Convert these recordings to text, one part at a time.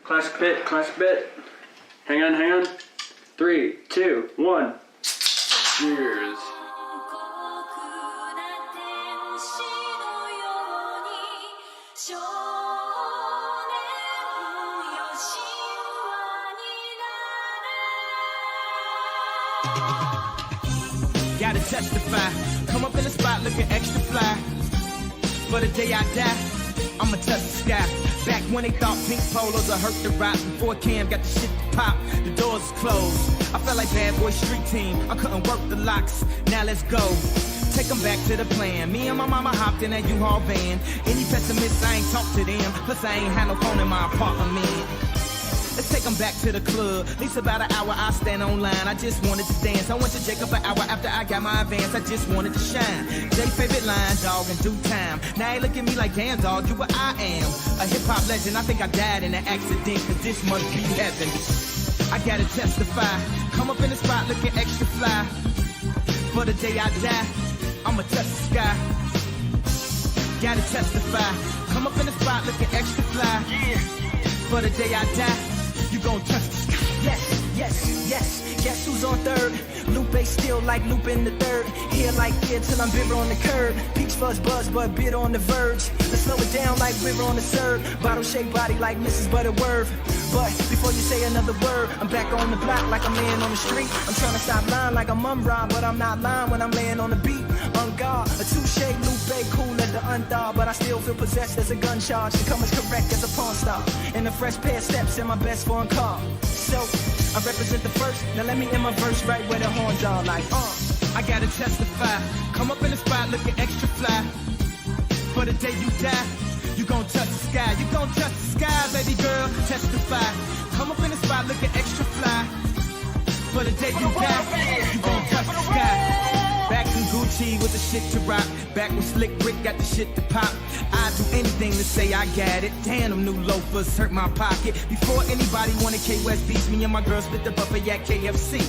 Classic bit. Hang on. 3, 2, 1. Cheers. Gotta testify. Come up in the spot looking extra fly. For the day I die, I'ma touch the sky. Back when they thought pink polos would hurt the rock. Before Cam got the shit to pop, the doors closed. I felt like bad boy street team. I couldn't work the locks. Now let's go. Take them back to the plan. Me and my mama hopped in that U-Haul van. Any pessimists, I ain't talk to them. Plus I ain't had no phone in my apartment. Let's take them back to the club. At least about an hour I stand online. I just wanted to dance. I went to Jacob an hour after I got my advance. I just wanted to shine. Jay's favorite line, dog, in due time. Now he look at me like, damn, dog, you what I am. A hip-hop legend. I think I died in an accident, cause this must be heaven. I gotta testify. Come up in the spot looking extra fly. For the day I die, I'ma touch the sky. Gotta testify. Come up in the spot looking extra fly. For the day I die, you gon' touch the sky. Yes. Guess who's on third? Lupe still like Lupe in the third. Here like here till I'm bitter on the curb. Peach fuzz buzz, but bit on the verge. Let's slow it down like river on the serve. Bottle shaped body like Mrs. Butterworth. But before you say another word, I'm back on the block like I'm laying on the street. I'm trying to stop lying like I'm Rob, but I'm not lying when I'm laying on the beat. On guard, a touche, Lupe, cool as the unthaw, but I still feel possessed as a gun charge. To come as correct as a pawn star. And a fresh pair of steps in my best foreign car. So I represent the first. Now let me end my verse right where the horns are like, I gotta testify. Come up in the spot looking extra fly. For the day you die, you gon' touch the sky. You gon' touch the sky, baby girl. Testify. Come up in the spot looking extra fly. For the day you die, you gon' touch the sky. Back in Gucci with the shit to rock. Back when Slick Rick got the shit to pop. I'd do anything to say I got it. Damn, them new loafers hurt my pocket. Before anybody wanted K-West beats, me and my girl split the buffer at KFC.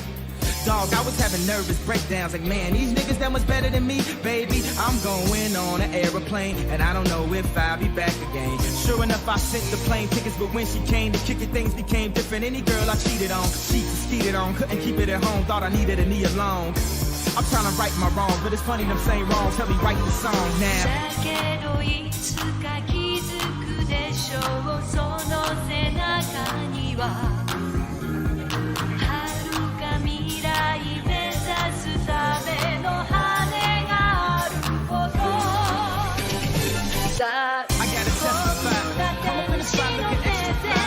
Dog, I was having nervous breakdowns like, man, these niggas that much better than me. Baby, I'm going on an aeroplane, and I don't know if I'll be back again. Sure enough, I sent the plane tickets, but when she came to kick it, things became different. Any girl I cheated on, she skeeted on, couldn't keep it at home, thought I needed a knee alone. I'm trying to right my wrong, but it's funny them saying wrong. Tell me write the song now. I gotta testify. Come up in the spot looking extra fly.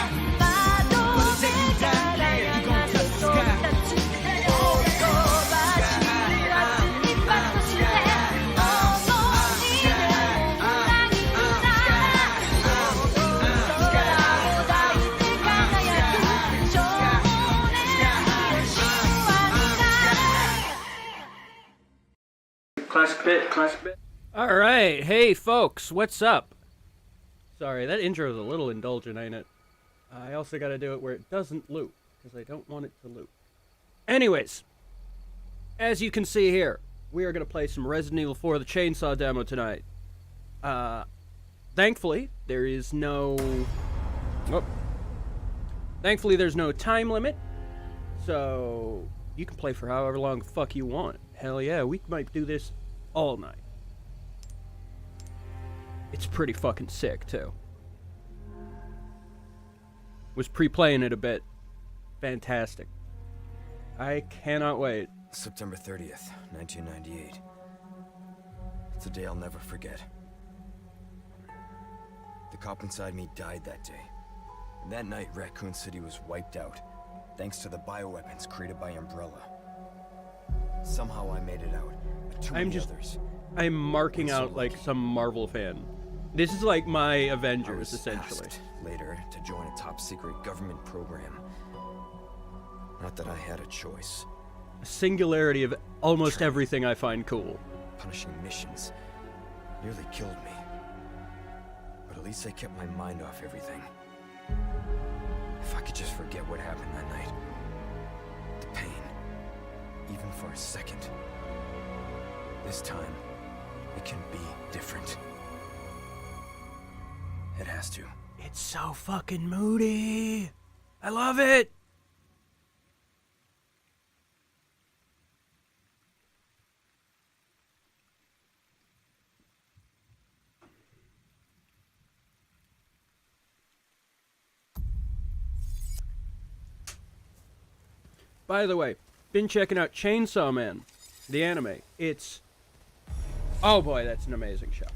For the day you die, you gon' touch the sky. Classic bit. All right, hey folks, what's up? Sorry, that intro is a little indulgent, ain't it? I also got to do it where it doesn't loop, because I don't want it to loop. Anyways, as you can see here, we are going to play some Resident Evil 4 the Chainsaw demo tonight. Thankfully, there is no... Oh. Thankfully, there's no time limit, so you can play for however long the fuck you want. Hell yeah, we might do this all night. It's pretty fucking sick, too. Was pre-playing it a bit. Fantastic. I cannot wait. September 30th, 1998. It's a day I'll never forget. The cop inside me died that day. And that night, Raccoon City was wiped out, thanks to the bioweapons created by Umbrella. Somehow I made it out, but too many others. I'm marking out like some Marvel fan. This is like my Avengers, essentially. Asked later to join a top-secret government program. Not that I had a choice. A singularity of almost everything I find cool. Punishing missions nearly killed me. But at least I kept my mind off everything. If I could just forget what happened that night. The pain. Even for a second. This time, it can be different. It has to. It's so fucking moody. I love it. By the way, been checking out Chainsaw Man, the anime. It's... oh boy, that's an amazing show.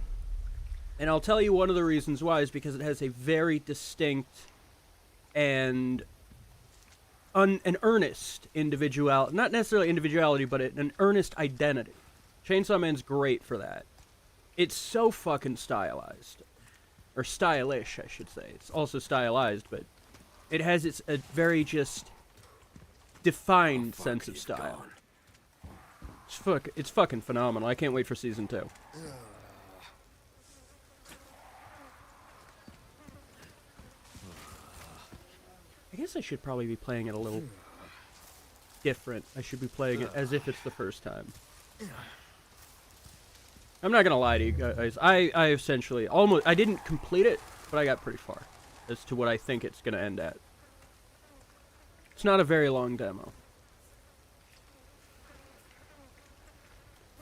And I'll tell you one of the reasons why is because it has a very distinct and an earnest individuality. Not necessarily individuality, but an earnest identity. Chainsaw Man's great for that. It's so fucking stylized. Or stylish, I should say. It's also stylized, but it has a very just defined sense of style. It's fucking phenomenal. I can't wait for season 2. I guess I should probably be playing it a little different. I should be playing it as if it's the first time. I'm not gonna lie to you guys. I essentially I didn't complete it, but I got pretty far as to what I think it's gonna end at. It's not a very long demo.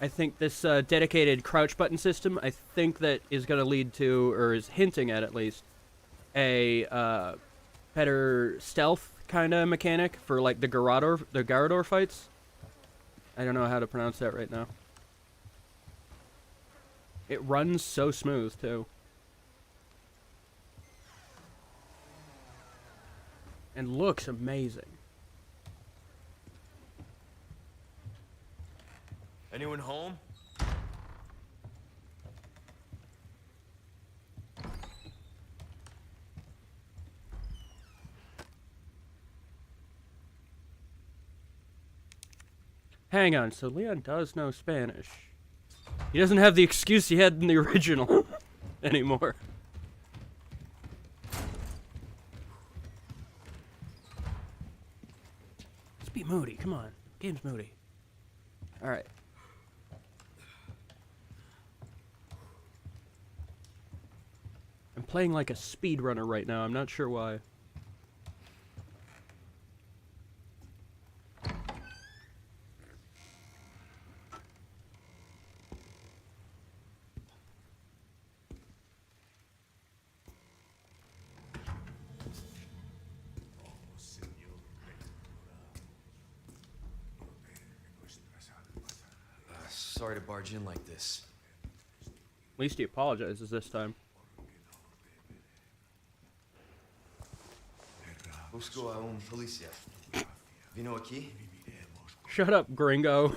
I think this dedicated crouch button system, I think that is going to lead to, or is hinting at least, a better stealth kind of mechanic for like the Garador fights. I don't know how to pronounce that right now. It runs so smooth too. And looks amazing. Anyone home? Hang on, so Leon does know Spanish. He doesn't have the excuse he had in the original anymore. Let's be moody, come on. Game's moody. Alright. I'm playing like a speedrunner right now, I'm not sure why. Sorry to barge in like this. At least he apologizes this time. Busco a un policía. Vino aquí? Shut up, gringo.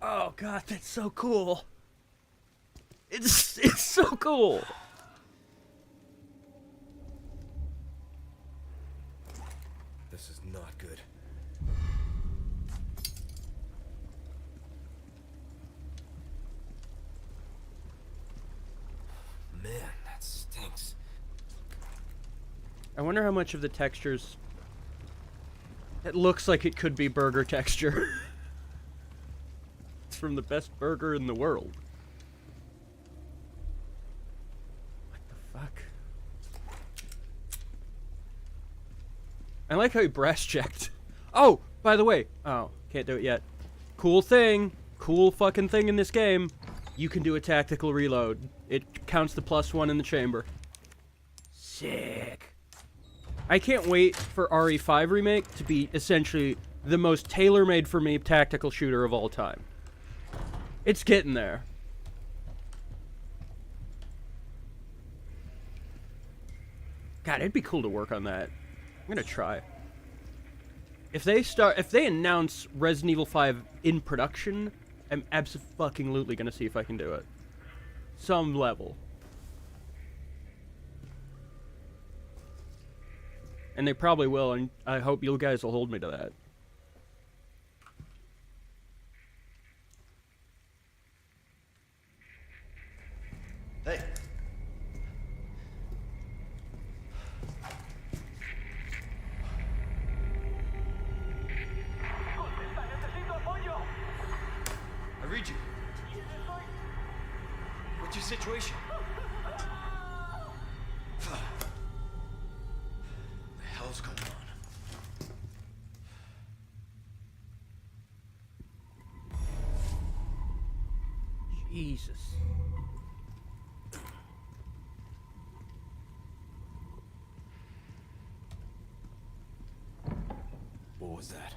Oh god, that's so cool. It's so cool. This is not good. Man, that stinks. I wonder how much of the textures... It looks like it could be burger texture. It's from the best burger in the world. What the fuck? I like how he brass checked. Oh, by the way. Oh, can't do it yet. Cool thing. Cool fucking thing in this game. You can do a tactical reload. It counts the +1 in the chamber. Sick. I can't wait for RE5 Remake to be essentially the most tailor-made for me tactical shooter of all time. It's getting there. God, it'd be cool to work on that. I'm gonna try. If they announce Resident Evil 5 in production, I'm abso-fucking-lutely gonna see if I can do it. Some level. And they probably will, and I hope you guys will hold me to that. Hey. I read you. What's your situation? What the hell's going on? Jesus. What was that?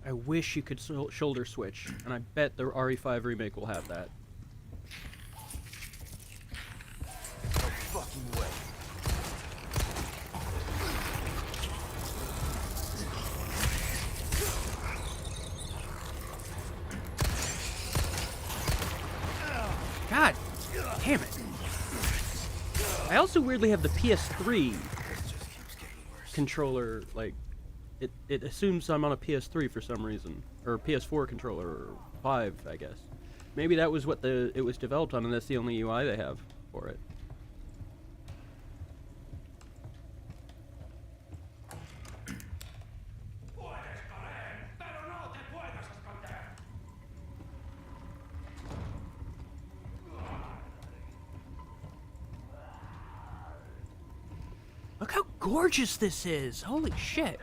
I wish you could shoulder switch, and I bet the RE5 remake will have that. No fucking way. God damn it. I also weirdly have the PS3 controller, like, it assumes I'm on a PS3 for some reason. Or a PS4 controller, or 5, I guess. Maybe that was what it was developed on, and that's the only UI they have for it. Look how gorgeous this is! Holy shit!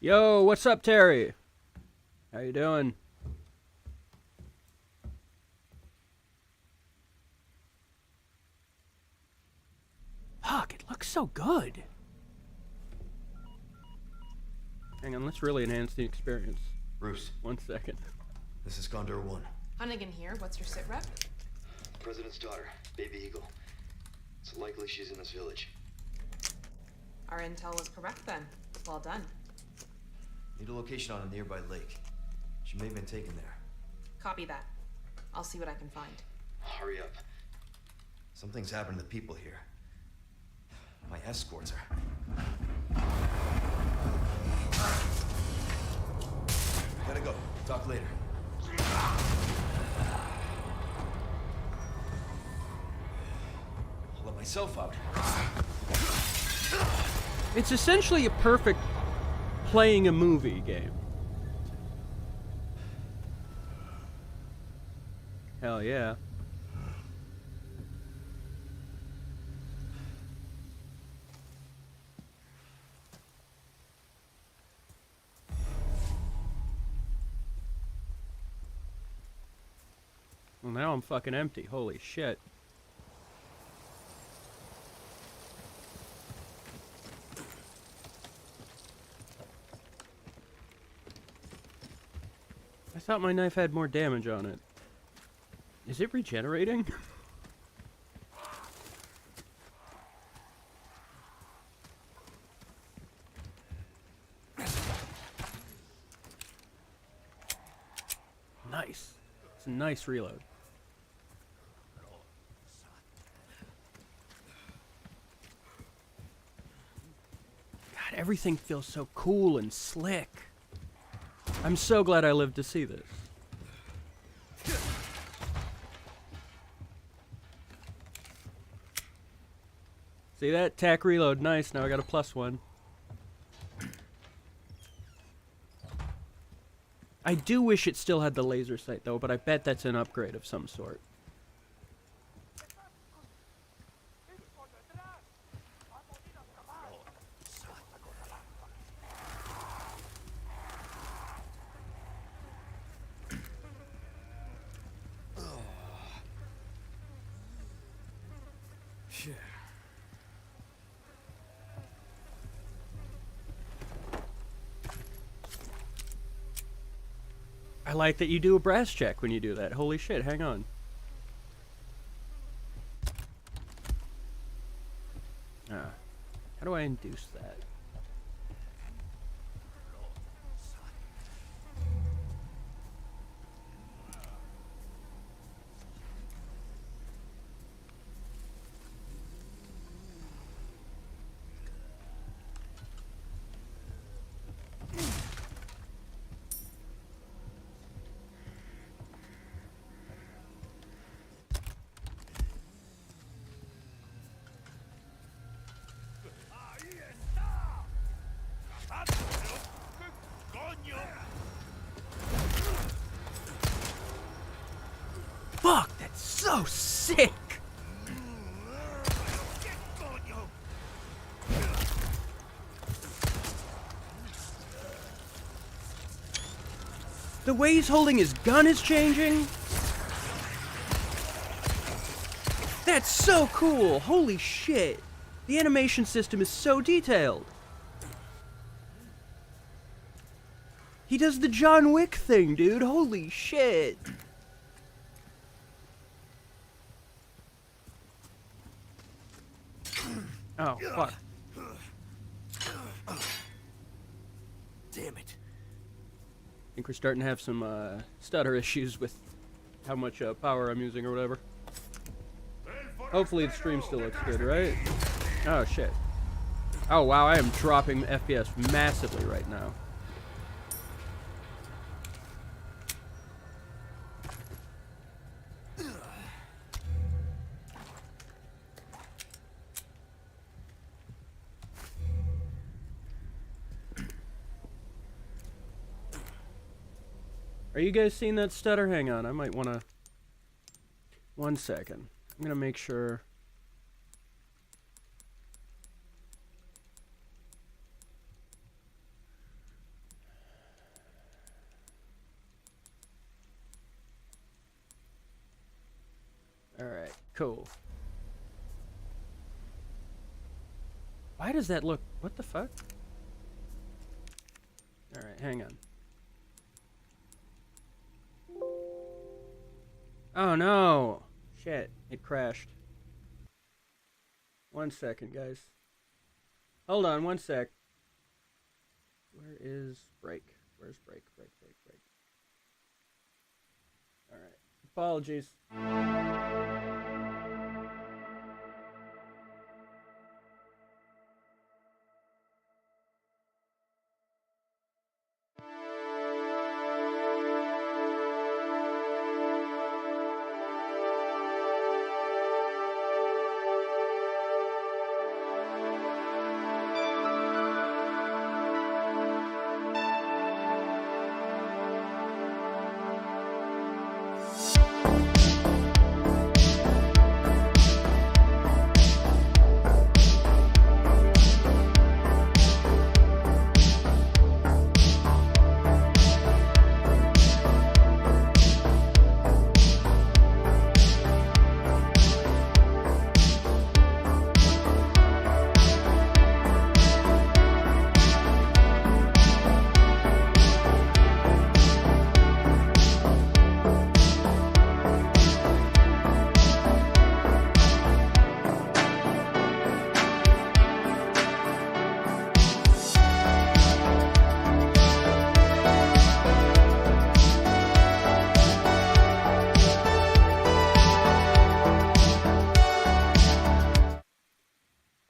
Yo, what's up, Terry? How you doing? Fuck, it looks so good. Hang on, let's really enhance the experience. Bruce, 1 second. this is Condor 1. Hunnigan here. What's your sit rep? President's daughter, Baby Eagle. It's likely she's in this village. Our intel was correct then. Well done. Need a location on a nearby lake. She may have been taken there. Copy that. I'll see what I can find. Hurry up. Something's happened to the people here. My escorts are... Gotta go. Talk later. I'll let myself out. It's essentially a perfect playing a movie game. Hell yeah. Well, now I'm fucking empty. Holy shit. I thought my knife had more damage on it. Is it regenerating? Nice. It's a nice reload. God, everything feels so cool and slick. I'm so glad I lived to see this. See that? Tack reload. Nice. Now I got a +1. I do wish it still had the laser sight, though, but I bet that's an upgrade of some sort. I like that you do a brass check when you do that. Holy shit, hang on. How do I induce that? Fuck, that's so sick! The way he's holding his gun is changing? That's so cool! Holy shit! The animation system is so detailed! He does the John Wick thing, dude! Holy shit! Oh, fuck. Damn it. I think we're starting to have some stutter issues with how much power I'm using or whatever. Hopefully the stream still looks good, right? Oh, shit. Oh, wow, I am dropping FPS massively right now. Are you guys seeing that stutter? Hang on, I might want to... 1 second. I'm going to make sure... Alright, cool. Why does that look... What the fuck? Alright, hang on. Oh no! Shit, it crashed. 1 second, guys. Hold on, 1 sec. Where is break? Where's break? Break. Alright. Apologies.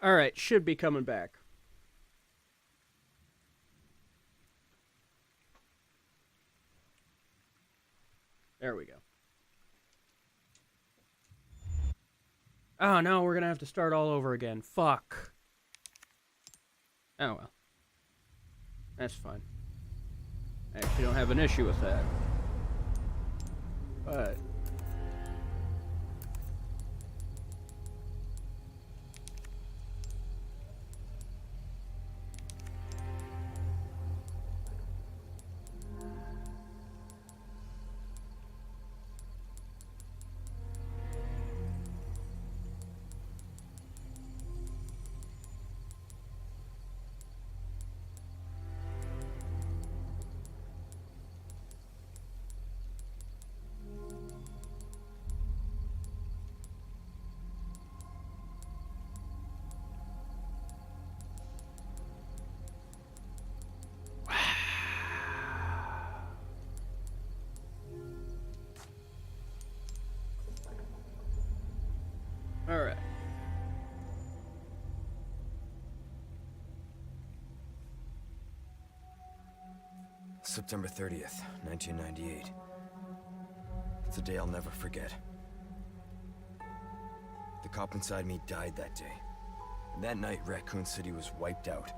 Alright, should be coming back. There we go. Oh no, we're gonna have to start all over again. Fuck. Oh well. That's fine. I actually don't have an issue with that. But... September 30th, 1998. It's a day I'll never forget. The cop inside me died that day. And that night, Raccoon City was wiped out,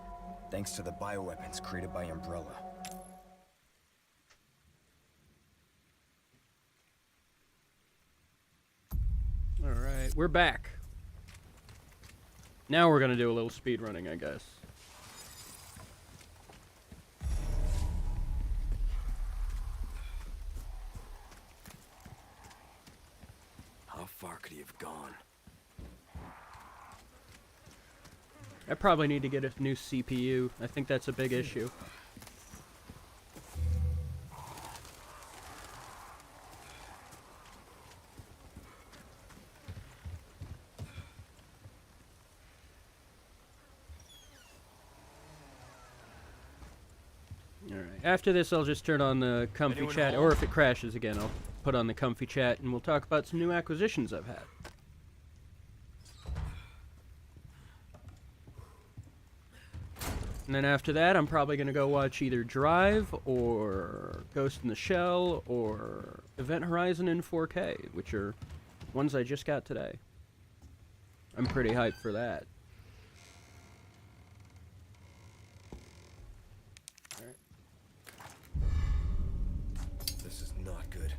thanks to the bioweapons created by Umbrella. Alright, we're back. Now we're gonna do a little speed running, I guess. How far could he have gone? I probably need to get a new CPU. I think that's a big issue. Alright, after this I'll just turn on the comfy Anyone chat, home? or if it crashes again I'll put on the comfy chat and we'll talk about some new acquisitions I've had. And then after that, I'm probably going to go watch either Drive or Ghost in the Shell or Event Horizon in 4K, which are ones I just got today. I'm pretty hyped for that. This is not good.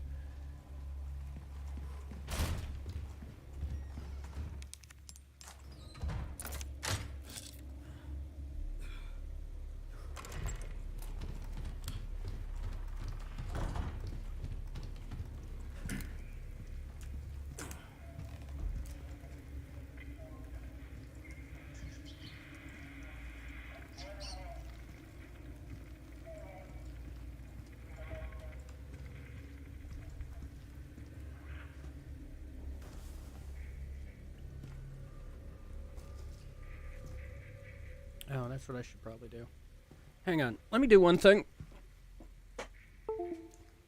Oh, that's what I should probably do. Hang on, let me do one thing.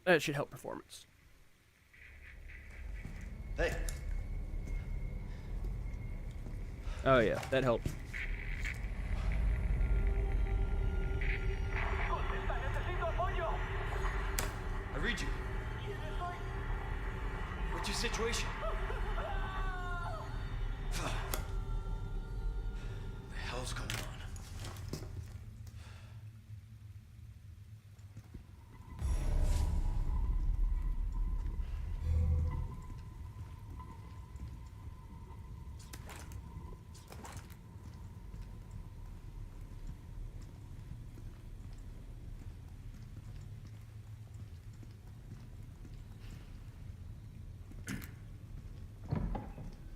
That should help performance. Hey, Oh yeah, that helped. I read you. What's your situation? What the hell's going on?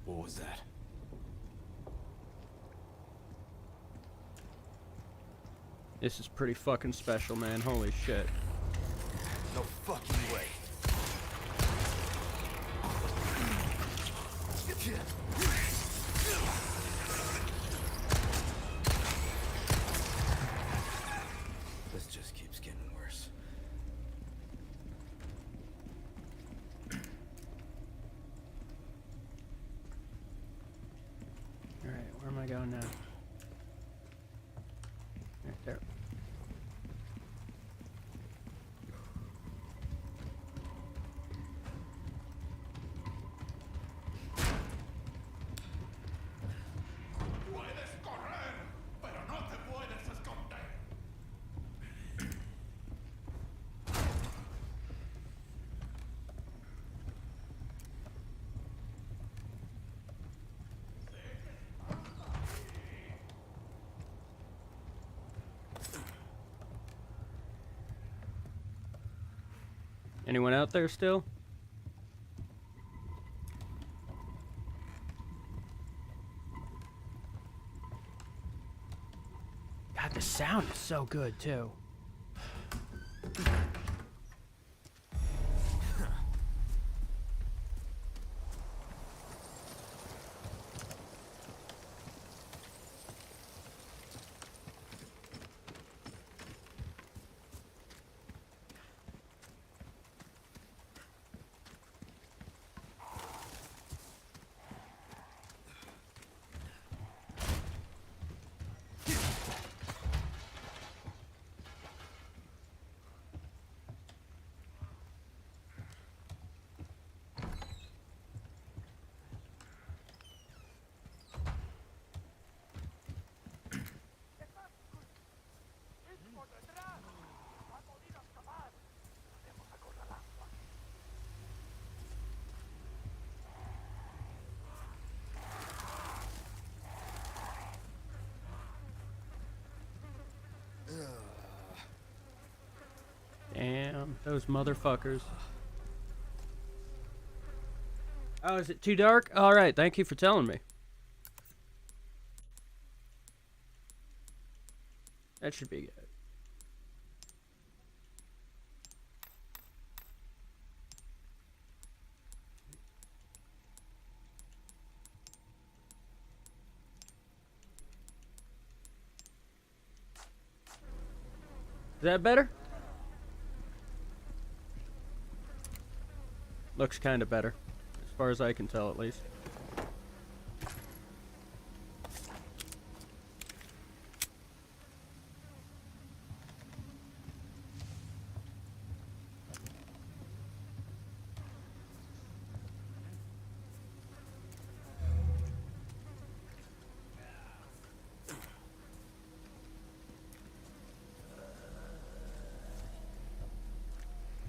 What was that? This is pretty fucking special, man. Holy shit. No fucking way. This just keeps getting worse. Alright, where am I going now? Right there. Puedes correr, pero no te puedes esconder. Anyone out there still? God, the sound is so good too. Those motherfuckers. Oh, is it too dark? Alright, thank you for telling me. That should be good. Is that better? Looks kind of better, as far as I can tell, at least.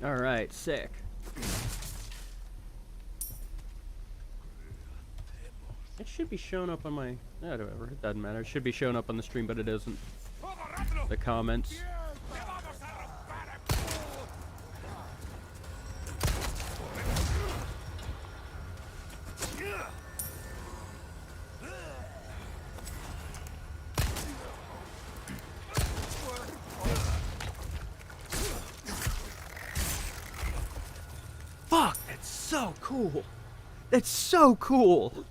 Alright, sick. It should be showing up on my... whatever, it doesn't matter. It should be showing up on the stream, but it isn't. The comments. Fuck, that's so cool. That's so cool.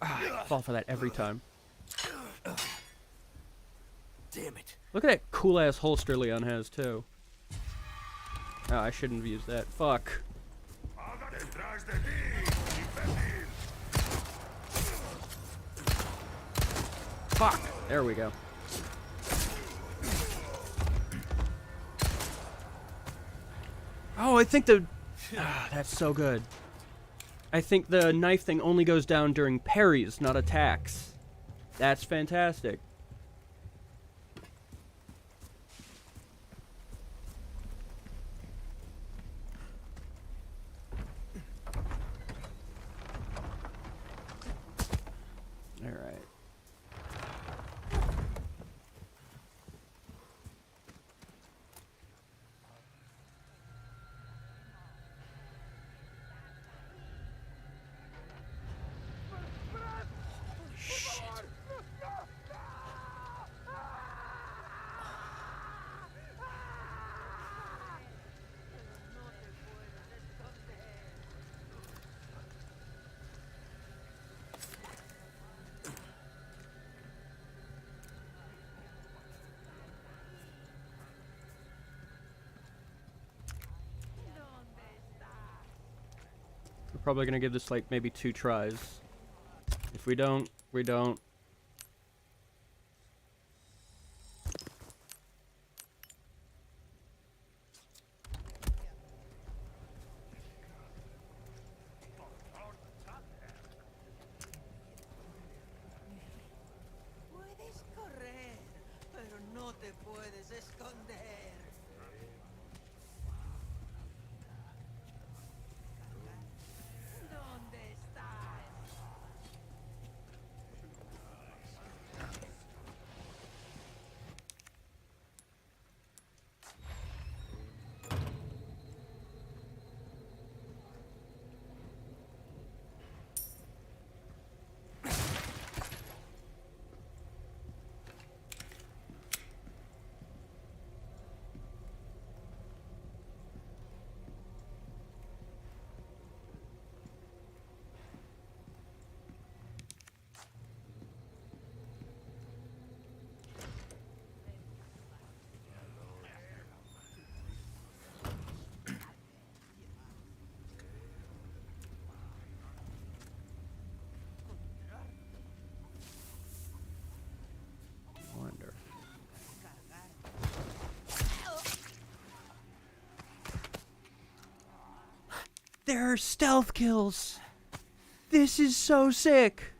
I fall for that every time. Damn it. Look at that cool ass holster Leon has too. Oh, I shouldn't have used that. Fuck. Fuck. There we go. Oh, I think the... that's so good. I think the knife thing only goes down during parries, not attacks. That's fantastic. Alright. We're probably gonna give this like maybe 2 tries. If we don't, we don't. Puedes correr, pero no te puedes esconder. ¿Dónde estás? Wonder. There are stealth kills. This is so sick.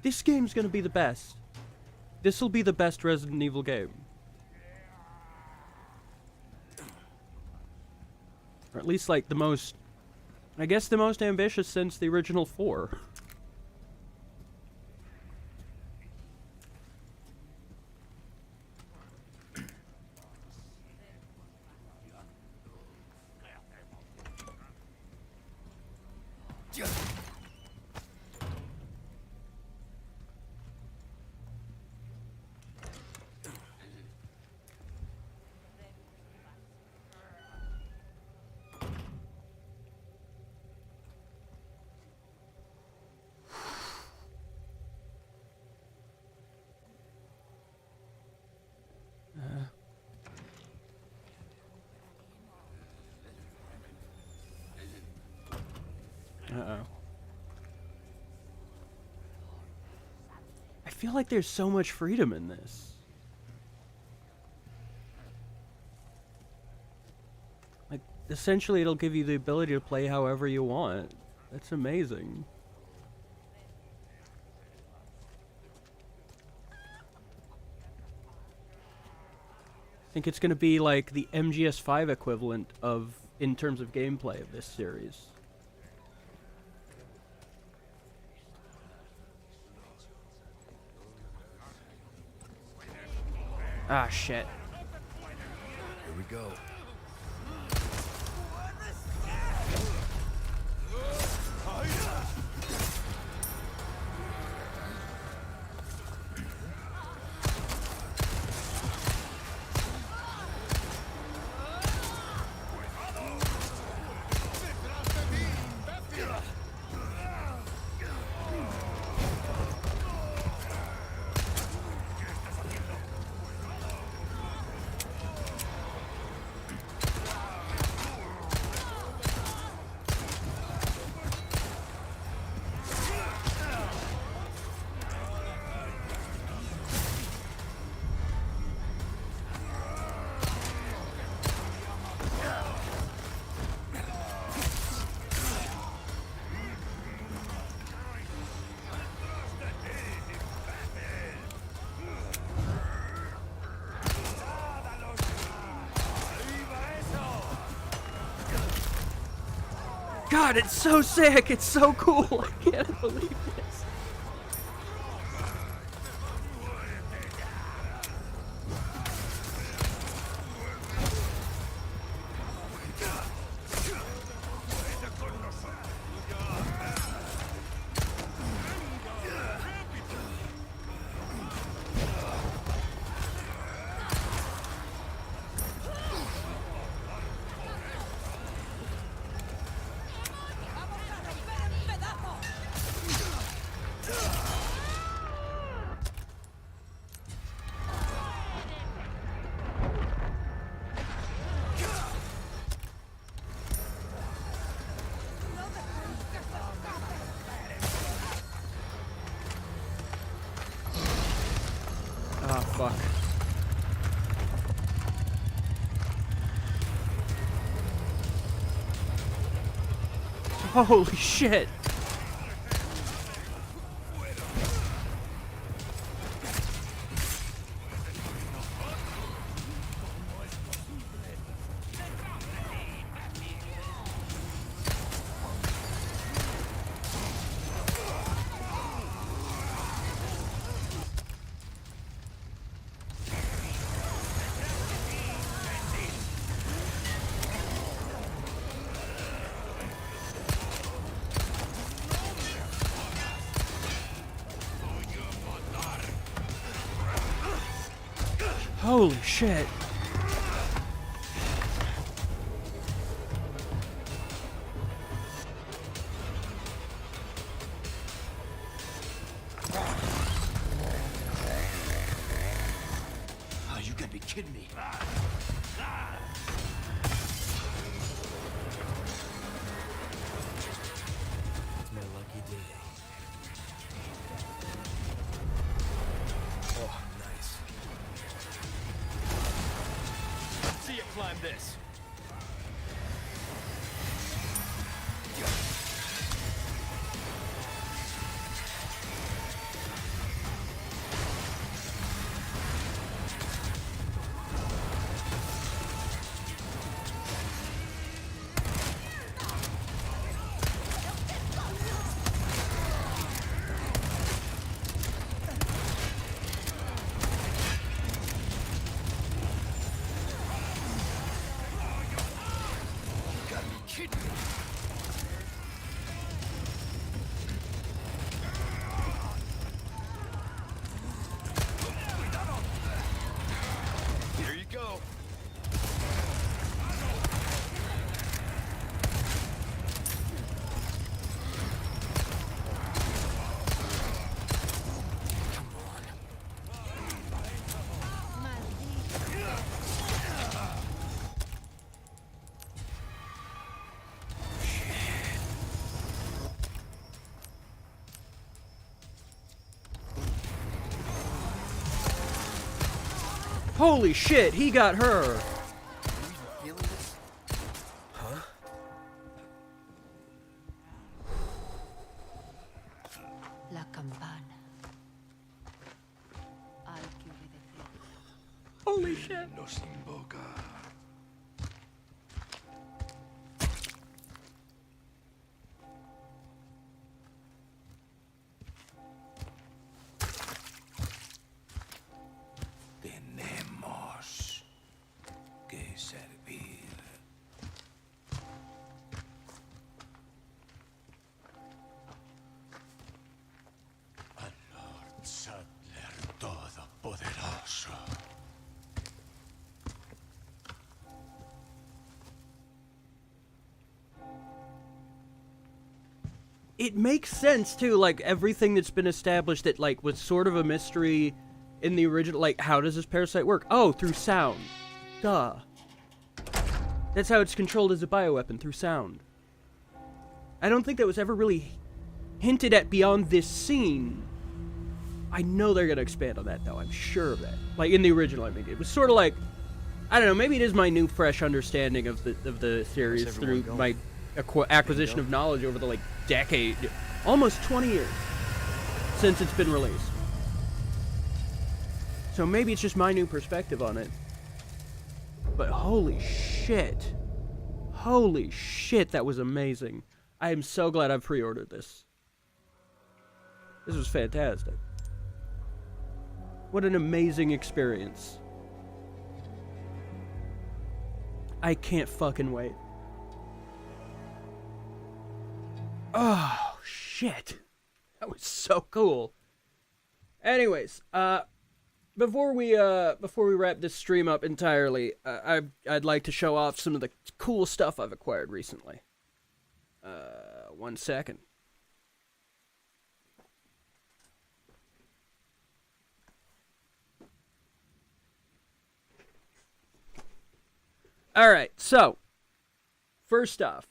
This game's gonna be the best. This'll be the best Resident Evil game. Or at least like the most I guess the most ambitious since the original 4. Uh-oh. I feel like there's so much freedom in this. Like, essentially it'll give you the ability to play however you want. That's amazing. I think it's gonna be like the MGS5 equivalent of, in terms of gameplay of this series. Ah, shit. Here we go. God, it's so sick! It's so cool! I can't believe this. Ah, fuck. Holy shit! Holy shit. Oh, you gotta be kidding me. It's my lucky day. Oh, nice. See you climb this. Here you go. Holy shit, he got her. La campana. Hay que obedecer. Holy shit. Los invoca. Tenemos que servir. Al Lord Sattler Todopoderoso. It makes sense too, like everything that's been established that like was sort of a mystery in the original, like how does this parasite work? Oh, through sound. Duh. That's how it's controlled as a bioweapon, through sound. I don't think that was ever really hinted at beyond this scene. I know they're gonna expand on that though, I'm sure of that. Like in the original, I mean, it was sort of like, I don't know, maybe it is my new fresh understanding of the series through my acquisition of knowledge over the like decade, almost 20 years since it's been released. So maybe it's just my new perspective on it. But holy shit, that was amazing. I am so glad I pre-ordered this. This was fantastic. What an amazing experience. I can't fucking wait. Oh, shit. That was so cool. Anyways, before we wrap this stream up entirely, I'd like to show off some of the cool stuff I've acquired recently. 1 second. Alright, so, first off,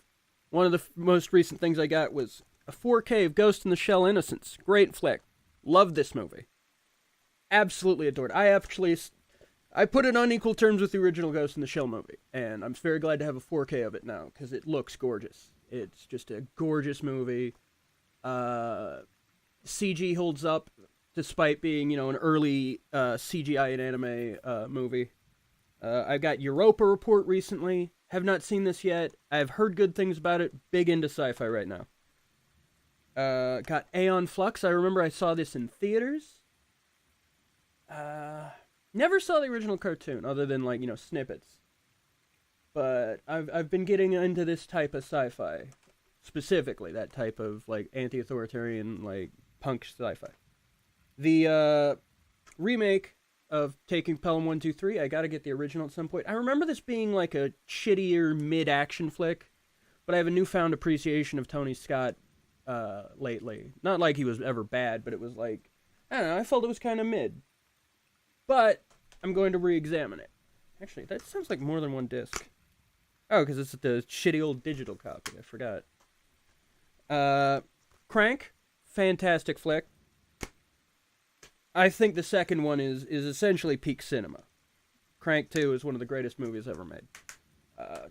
one of the most recent things I got was a 4K of Ghost in the Shell Innocence. Great flick. Loved this movie. Absolutely adored it. I put it on equal terms with the original Ghost in the Shell movie, and I'm very glad to have a 4K of it now, because it looks gorgeous. It's just a gorgeous movie. CG holds up, despite being, you know, an early CGI and anime movie. I got Europa Report recently. Have not seen this yet. I've heard good things about it. Big into sci-fi right now. Got Aeon Flux. I remember I saw this in theaters. Never saw the original cartoon, other than, like, you know, snippets. But I've been getting into this type of sci-fi. Specifically, that type of, like, anti-authoritarian, like, punk sci-fi. The remake of Taking Pelham 123, I gotta get the original at some point. I remember this being, like, a shittier mid-action flick, but I have a newfound appreciation of Tony Scott lately. Not like he was ever bad, but it was like, I don't know, I felt it was kind of mid. But I'm going to re-examine it. Actually, that sounds like more than one disc. Oh, because it's the shitty old digital copy. I forgot. Crank, fantastic flick. I think the second one is essentially peak cinema. Crank 2 is one of the greatest movies ever made.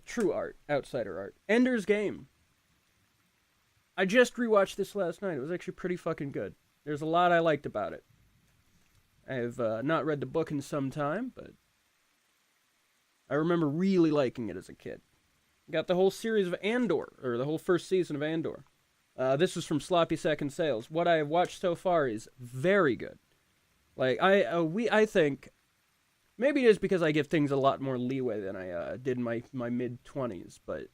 True art, outsider art. Ender's Game. I just rewatched this last night. It was actually pretty fucking good. There's a lot I liked about it. I've not read the book in some time, but I remember really liking it as a kid. Got the whole series of Andor, or the whole first season of Andor. This was from Sloppy Second Sales. What I have watched so far is very good. Like, I think, maybe it is because I give things a lot more leeway than I did in my mid-20s, but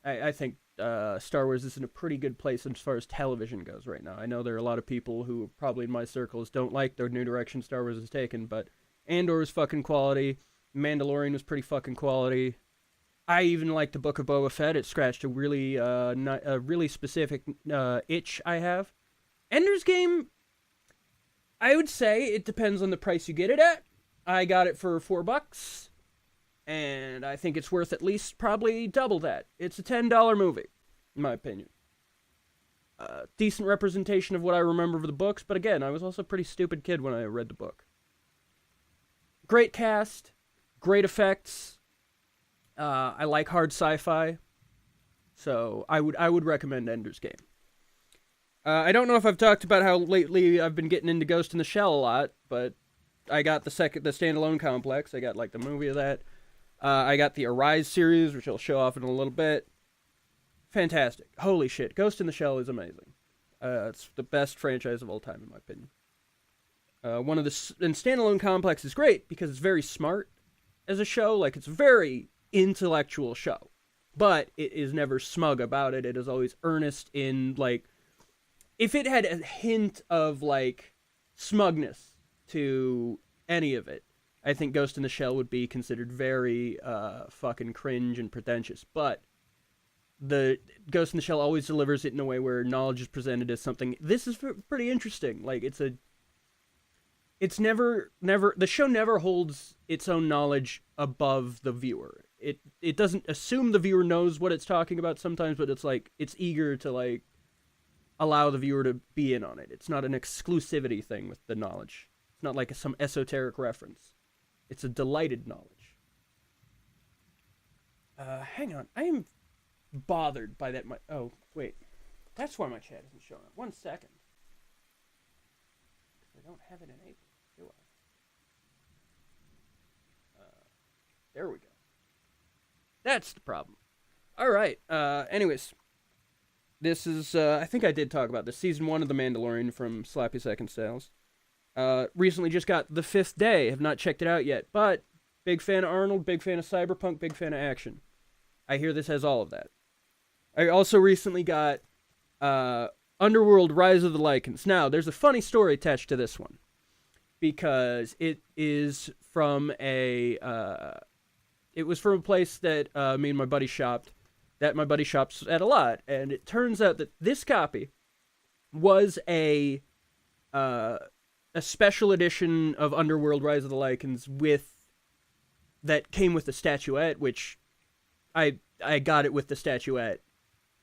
I think Star Wars is in a pretty good place as far as television goes right now. I know there are a lot of people who probably in my circles don't like the new direction Star Wars has taken, but Andor is fucking quality. Mandalorian was pretty fucking quality. I even liked the Book of Boba Fett. It scratched a really specific itch I have. Ender's Game, I would say it depends on the price you get it at. I got it for $4, and I think it's worth at least probably double that. It's a $10 movie, in my opinion. Decent representation of what I remember of the books, but again, I was also a pretty stupid kid when I read the book. Great cast, great effects. I like hard sci-fi, so I would recommend Ender's Game. I don't know if I've talked about how lately I've been getting into Ghost in the Shell a lot, but I got the standalone complex. I got like the movie of that. I got the Arise series, which I'll show off in a little bit. Fantastic. Holy shit. Ghost in the Shell is amazing. It's the best franchise of all time, in my opinion. And standalone complex is great because it's very smart as a show. Like, it's a very intellectual show, but it is never smug about it. It is always earnest in, like, if it had a hint of, like, smugness to any of it, I think Ghost in the Shell would be considered very fucking cringe and pretentious. But the Ghost in the Shell always delivers it in a way where knowledge is presented as something. This is pretty interesting. Like, it's never the show never holds its own knowledge above the viewer. It doesn't assume the viewer knows what it's talking about sometimes, but it's like it's eager to like allow the viewer to be in on it. It's not an exclusivity thing with the knowledge. It's not like some esoteric reference. It's a delighted knowledge. Hang on. I am bothered by that. Oh, wait. That's why my chat isn't showing up. 1 second. I don't have it enabled, do I? There we go. That's the problem. Alright, anyways. This is, I think I did talk about this. Season 1 of The Mandalorian from Slappy Second Sales. Recently just got The Fifth Day. Have not checked it out yet, but big fan of Arnold, big fan of Cyberpunk, big fan of action. I hear this has all of that. I also recently got Underworld Rise of the Lycans. Now, there's a funny story attached to this one, because it is from it was from a place that me and my buddy shopped, that my buddy shops at a lot, and it turns out that this copy was a special edition of Underworld Rise of the Lycans that came with the statuette, which I got it with the statuette.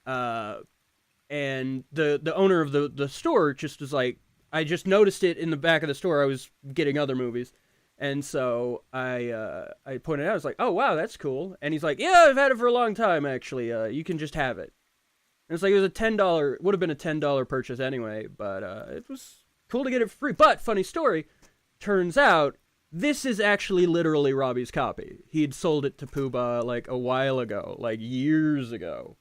And the owner of the store just was like, I just noticed it in the back of the store. I was getting other movies. And so I pointed out, I was like, oh, wow, that's cool. And he's like, yeah, I've had it for a long time, actually. You can just have it. And it's like, it was would have been a $10 purchase anyway, but it was cool to get it for free. But, funny story, turns out, this is actually literally Robbie's copy. He'd sold it to Poobah, like, a while ago, like, years ago.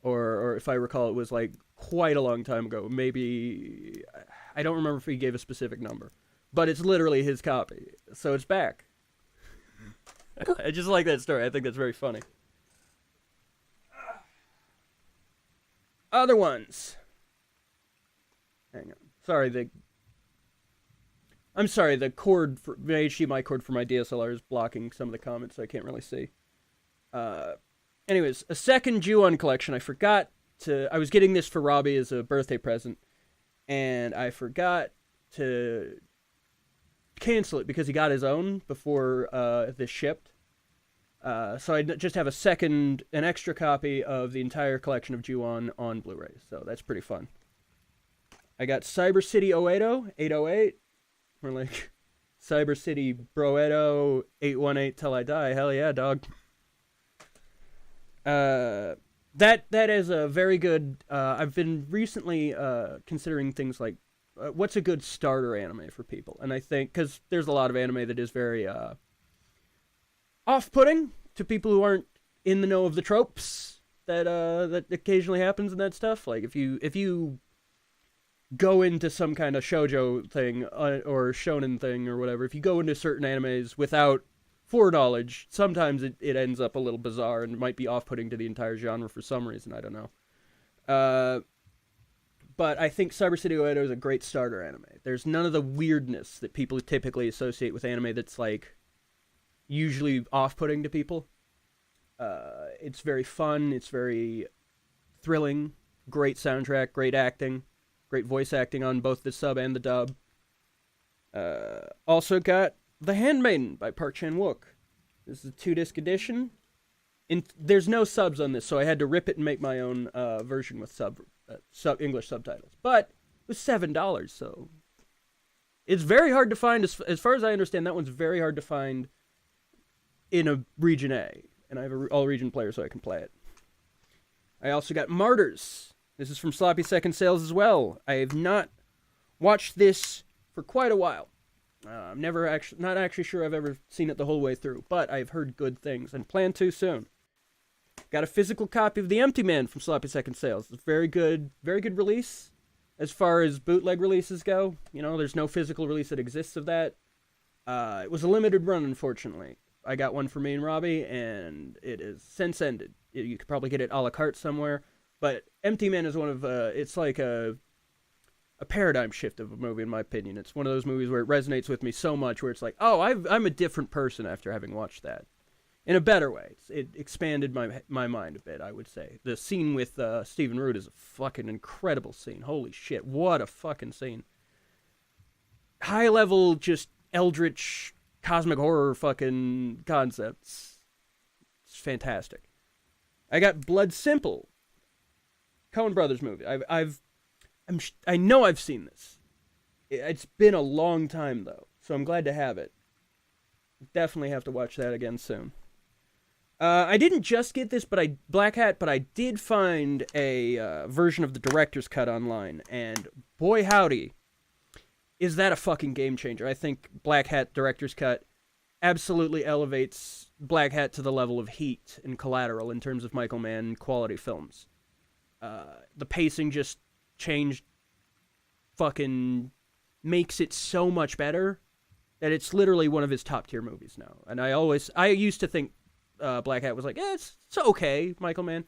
Or if I recall, it was, like, quite a long time ago. Maybe, I don't remember if he gave a specific number. But it's literally his copy. So it's back. I just like that story. I think that's very funny. Other ones. Hang on. I'm sorry, the cord, the HDMI cord for my DSLR is blocking some of the comments, so I can't really see. Anyways, a second Ju-On collection. I was getting this for Robbie as a birthday present, and I forgot to cancel it because he got his own before this shipped. So I just have an extra copy of the entire collection of Ju-On on Blu-ray. So that's pretty fun. I got Cyber City 808, or like Cyber City Broedo 818 till I die. Hell yeah, dog. That is a very good. I've been recently considering things like what's a good starter anime for people, and I think because there's a lot of anime that is very off-putting to people who aren't in the know of the tropes that occasionally happens and that stuff. Like if you go into some kind of shoujo thing or shonen thing or whatever, if you go into certain animes without foreknowledge, sometimes it ends up a little bizarre and might be off-putting to the entire genre for some reason. I don't know. But I think Cyber City Oedo is a great starter anime. There's none of the weirdness that people typically associate with anime that's, like, usually off-putting to people. It's very fun. It's very thrilling. Great soundtrack. Great acting. Great voice acting on both the sub and the dub. Also got The Handmaiden by Park Chan-wook. This is a 2-disc edition. There's no subs on this, so I had to rip it and make my own version with English subtitles. But it was $7, so it's very hard to find. As far as I understand, that one's very hard to find in a region A, and I have an all-region player, so I can play it. I also got Martyrs. This is from Sloppy Second Sales as well. I have not watched this for quite a while. I'm not actually sure I've ever seen it the whole way through, but I've heard good things and plan to soon. Got a physical copy of The Empty Man from Sloppy Second Sales. It's a very good release as far as bootleg releases go. You know, there's no physical release that exists of that. It was a limited run, unfortunately. I got one for me and Robbie, and it is since ended. You could probably get it a la carte somewhere, but Empty Man is one of, it's like a paradigm shift of a movie, in my opinion. It's one of those movies where it resonates with me so much, where it's like, oh, I'm a different person after having watched that. In a better way. It expanded my mind a bit, I would say. The scene with Stephen Root is a fucking incredible scene. Holy shit, what a fucking scene. High level, just eldritch, cosmic horror fucking concepts. It's fantastic. I got Blood Simple. Coen Brothers movie. I know I've seen this. It's been a long time, though, so I'm glad to have it. Definitely have to watch that again soon. I didn't just get this, Black Hat, but I did find a version of the director's cut online, and boy howdy, is that a fucking game changer. I think Black Hat director's cut absolutely elevates Black Hat to the level of Heat and Collateral in terms of Michael Mann quality films. The pacing just changed, fucking makes it so much better that it's literally one of his top tier movies now. And I used to think Black Hat was like, it's okay, Michael Mann.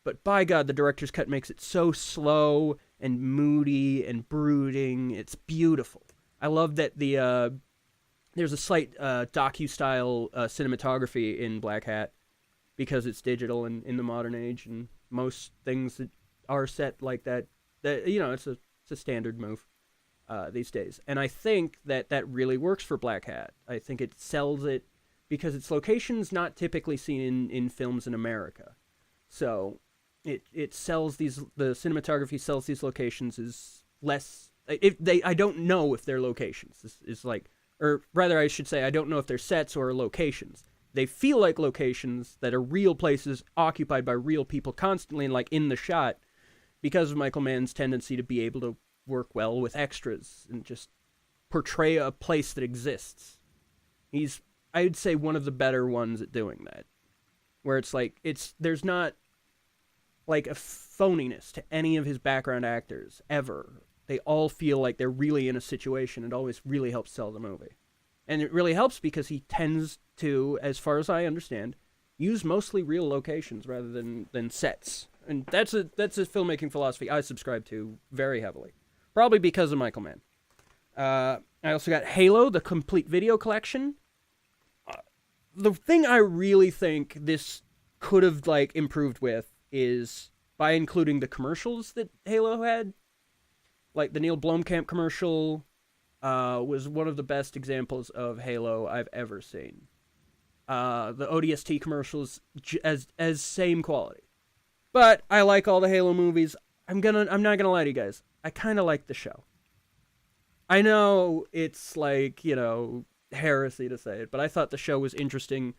But by God, the director's cut makes it so slow and moody and brooding. It's beautiful. I love that there's a slight docu-style cinematography in Black Hat because it's digital and in the modern age, and most things that are set like that, it's a standard move these days. And I think that really works for Black Hat. I think it sells it because its location's not typically seen in films in America. So it sells the cinematography sells these locations as less, I don't know if they're locations. This is like, or rather I should say, I don't know if they're sets or locations. They feel like locations that are real places occupied by real people constantly and like in the shot because of Michael Mann's tendency to be able to work well with extras and just portray a place that exists. He's, I would say, one of the better ones at doing that. Where it's like, there's not like a phoniness to any of his background actors, ever. They all feel like they're really in a situation. It always really helps sell the movie. And it really helps because he tends to, as far as I understand, use mostly real locations rather than sets. And that's a filmmaking philosophy I subscribe to very heavily. Probably because of Michael Mann. I also got Halo, the complete video collection. The thing I really think this could have improved with is by including the commercials that Halo had. Like the Neil Blomkamp commercial was one of the best examples of Halo I've ever seen. The ODST commercials as same quality. But I like all the Halo movies. I'm not gonna lie to you guys. I kind of like the show. I know it's heresy to say it, but I thought the show was interesting,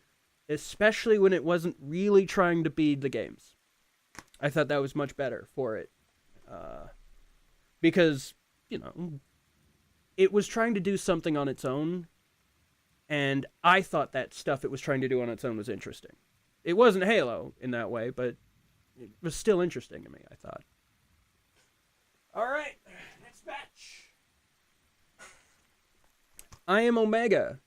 especially when it wasn't really trying to be the games. I thought that was much better for it. Because, it was trying to do something on its own, and I thought that stuff it was trying to do on its own was interesting. It wasn't Halo in that way, but it was still interesting to me, I thought. Alright, next batch. I Am Omega.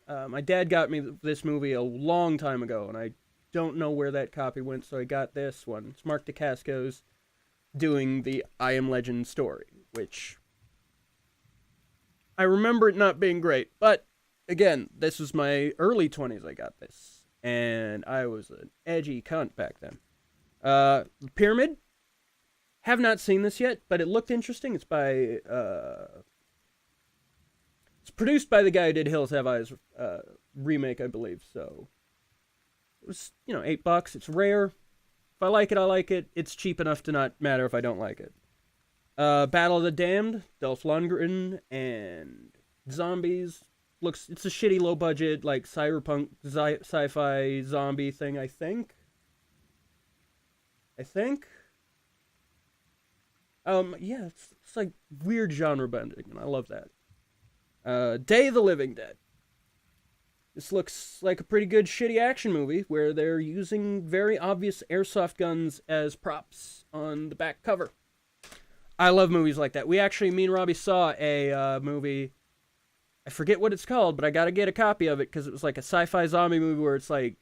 My dad got me this movie a long time ago, and I don't know where that copy went, so I got this one. It's Mark DeCasco's doing the I Am Legend story, which I remember it not being great, but again, this was my early 20s I got this, and I was an edgy cunt back then. Pyramid, have not seen this yet, but it looked interesting. It's by, it's produced by the guy who did Hills Have Eyes remake, I believe, so it was, $8. It's rare. If I like it, I like it. It's cheap enough to not matter if I don't like it. Battle of the Damned, Dolph Lundgren, and zombies. It's a shitty low-budget, like, cyberpunk, sci-fi zombie thing, I think. Yeah, it's like weird genre bending, and I love that. Day of the Living Dead. This looks like a pretty good shitty action movie where they're using very obvious airsoft guns as props on the back cover. I love movies like that. Me and Robbie saw a movie, I forget what it's called, but I gotta get a copy of it because it was like a sci-fi zombie movie where it's like,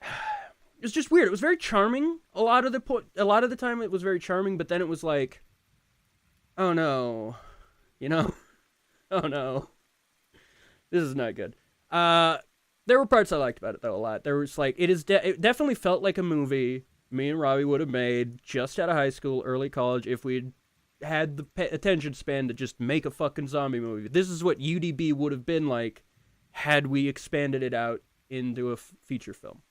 it was just weird. It was very charming. A lot of the time it was very charming, but then it was like, oh no, oh no, this is not good. There were parts I liked about it though a lot. There was like, it definitely felt like a movie me and Robbie would have made just out of high school, early college, if we'd had the attention span to just make a fucking zombie movie. This is what UDB would have been like had we expanded it out into a feature film.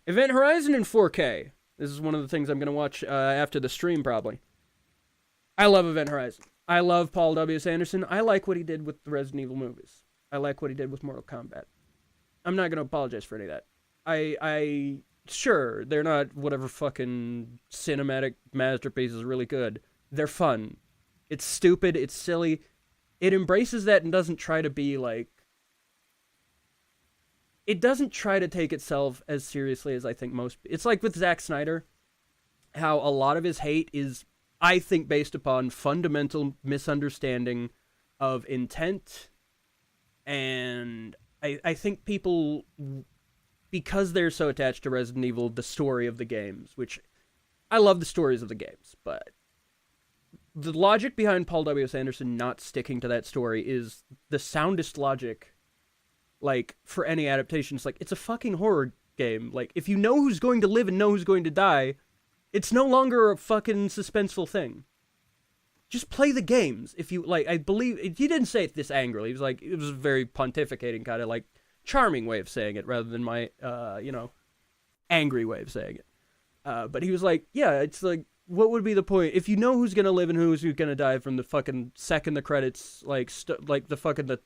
Event Horizon in 4K. This is one of the things I'm going to watch after the stream, probably. I love Event Horizon. I love Paul W.S. Anderson. I like what he did with the Resident Evil movies. I like what he did with Mortal Kombat. I'm not going to apologize for any of that. Sure, they're not whatever fucking cinematic masterpieces really good. They're fun. It's stupid. It's silly. It embraces that and doesn't try to be like... It doesn't try to take itself as seriously as I think most... It's like with Zack Snyder, how a lot of his hate is, I think, based upon fundamental misunderstanding of intent. And I think people... Because they're so attached to Resident Evil, the story of the games, which I love the stories of the games, but the logic behind Paul W.S. Anderson not sticking to that story is the soundest logic, like, for any adaptation. It's like, it's a fucking horror game. Like, if you know who's going to live and know who's going to die, it's no longer a fucking suspenseful thing. Just play the games. If you, like, I believe, he didn't say it this angrily. He was like, it was very pontificating kind of, like, charming way of saying it rather than my, angry way of saying it. But he was like, yeah, it's like, what would be the point? If you know who's going to live and who's going to die from the fucking second the credits, like the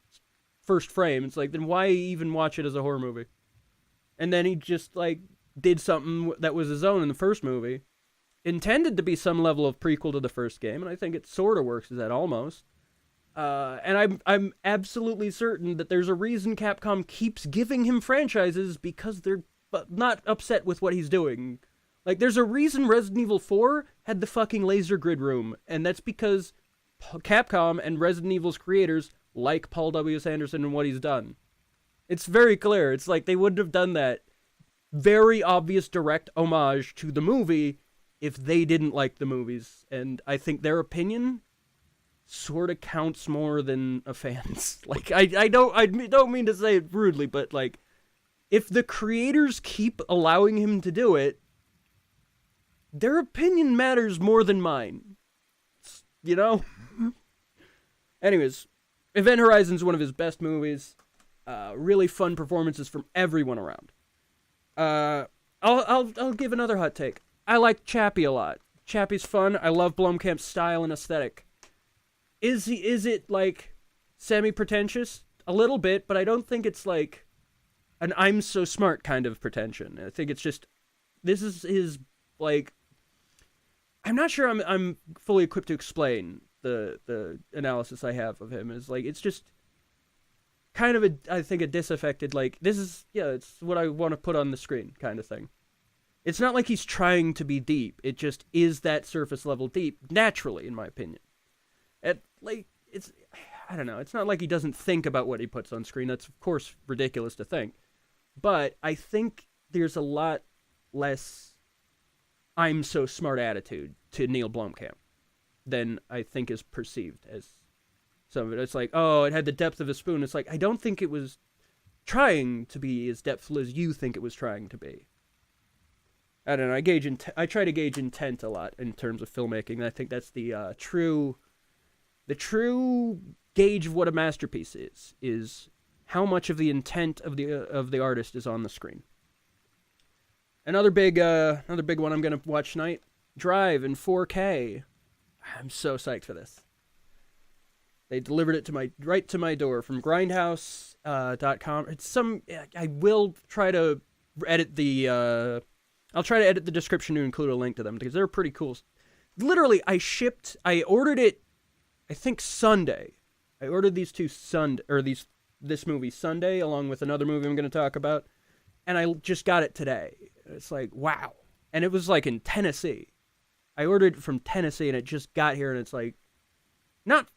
first frame, it's like, then why even watch it as a horror movie? And then he just, like, did something that was his own in the first movie, intended to be some level of prequel to the first game, and I think it sort of works as that almost. And I'm absolutely certain that there's a reason Capcom keeps giving him franchises because they're not upset with what he's doing. Like, there's a reason Resident Evil 4 had the fucking laser grid room, and that's because Capcom and Resident Evil's creators like Paul W.S. Anderson and what he's done. It's very clear. It's like they wouldn't have done that very obvious direct homage to the movie if they didn't like the movies, and I think their opinion sort of counts more than a fan's. Like, I don't mean to say it rudely, but, like, if the creators keep allowing him to do it, their opinion matters more than mine. You know? Anyways, Event Horizon's one of his best movies. Really fun performances from everyone around. I'll give another hot take. I like Chappie a lot. Chappie's fun. I love Blomkamp's style and aesthetic. Is it, like, semi-pretentious? A little bit, but I don't think it's, like, an I'm so smart kind of pretension. I think it's just, this is his, like, I'm not sure I'm fully equipped to explain the analysis I have of him. Is like, it's just kind of I think a disaffected, like, this is, yeah, it's what I want to put on the screen kind of thing. It's not like he's trying to be deep. It just is that surface level deep, naturally, in my opinion. Like, I don't know. It's not like he doesn't think about what he puts on screen. That's, of course, ridiculous to think. But I think there's a lot less I'm so smart attitude to Neil Blomkamp than I think is perceived as some of it. It's like, oh, it had the depth of a spoon. It's like, I don't think it was trying to be as depthful as you think it was trying to be. I don't know. I try to gauge intent a lot in terms of filmmaking. And I think that's the true gauge of what a masterpiece is how much of the intent of the artist is on the screen. Another big one I'm gonna watch tonight. Drive in 4K. I'm so psyched for this. They delivered it right to my door from grindhouse.com. I will try to edit the I'll try to edit the description to include a link to them because they're pretty cool. Literally, I ordered it, I think Sunday. I ordered these two this movie Sunday along with another movie I'm going to talk about, and I just got it today. It's like, wow. And it was like in Tennessee. I ordered it from Tennessee and it just got here, and it's like not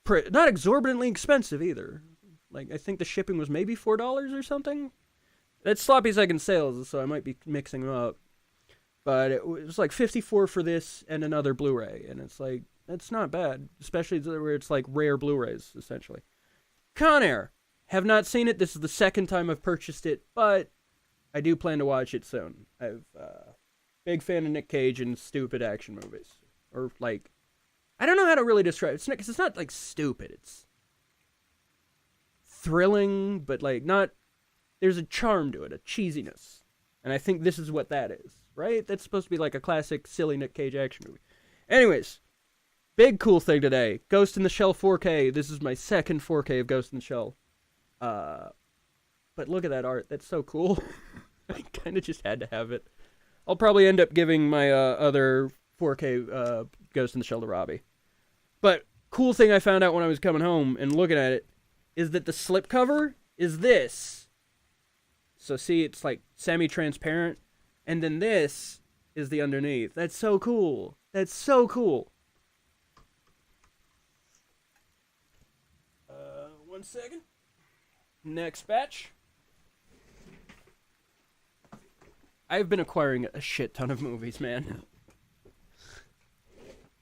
exorbitantly expensive either. Like, I think the shipping was maybe $4 or something. That's sloppy second sales, so I might be mixing them up. But it was like $54 for this and another Blu-ray, and it's like, that's not bad, especially where it's like rare Blu-rays, essentially. Con Air. Have not seen it. This is the second time I've purchased it, but I do plan to watch it soon. I'm big fan of Nick Cage and stupid action movies. Or, like, I don't know how to really describe it, because it's not, like, stupid. It's thrilling, but, like, not... There's a charm to it, a cheesiness. And I think this is what that is, right? That's supposed to be like a classic, silly Nick Cage action movie. Anyways, big cool thing today. Ghost in the Shell 4K. This is my second 4K of Ghost in the Shell. But look at that art. That's so cool. I kind of just had to have it. I'll probably end up giving my other 4K Ghost in the Shell to Robbie. But cool thing I found out when I was coming home and looking at it is that the slipcover is this. So see, it's like semi-transparent, and then this is the underneath. That's so cool. That's so cool. 1 second. Next batch. I've been acquiring a shit ton of movies, man.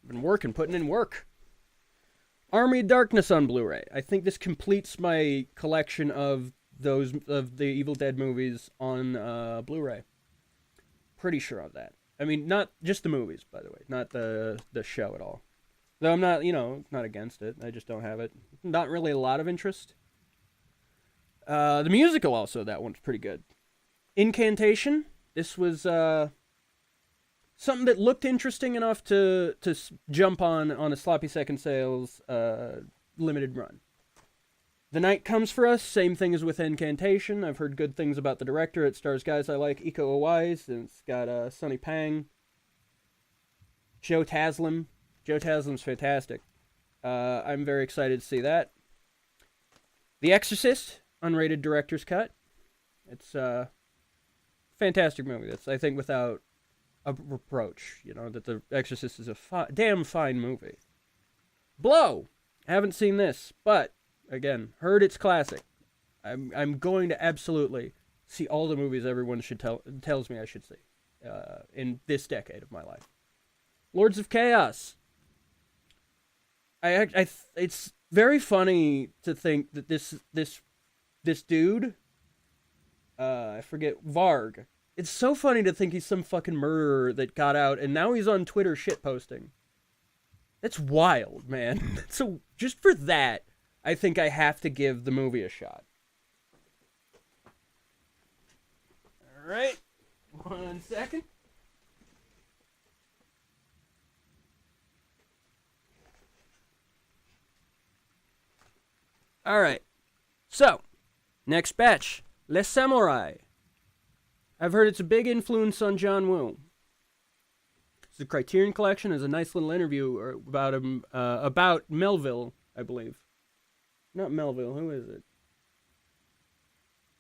I've been putting in work. Army of Darkness on Blu-ray. I think this completes my collection of the Evil Dead movies on Blu-ray. Pretty sure of that. I mean, not just the movies, by the way, not the show at all. Though I'm not, not against it. I just don't have it. Not really a lot of interest. The musical also, that one's pretty good. Incantation. This was something that looked interesting enough to jump on a sloppy second sales limited run. The Night Comes for Us, same thing as with Incantation. I've heard good things about the director. It stars guys I like, Iko Uwais, and it's got Sonny Pang, Joe Taslim. Joe Taslim's fantastic. I'm very excited to see that. The Exorcist, unrated director's cut. It's a fantastic movie. That's, I think, without a reproach, that The Exorcist is a damn fine movie. Blow! I haven't seen this, but again, heard it's classic. I'm going to absolutely see all the movies everyone tells me I should see in this decade of my life. Lords of Chaos. It's very funny to think that this dude, I forget, Varg. It's so funny to think he's some fucking murderer that got out and now he's on Twitter shitposting. That's wild, man. So just for that, I think I have to give the movie a shot. Alright. 1 second. Alright. So, next batch. Les Samurai. I've heard it's a big influence on John Woo. It's the Criterion Collection. There's a nice little interview about him, about Melville, I believe. Not Melville, who is it?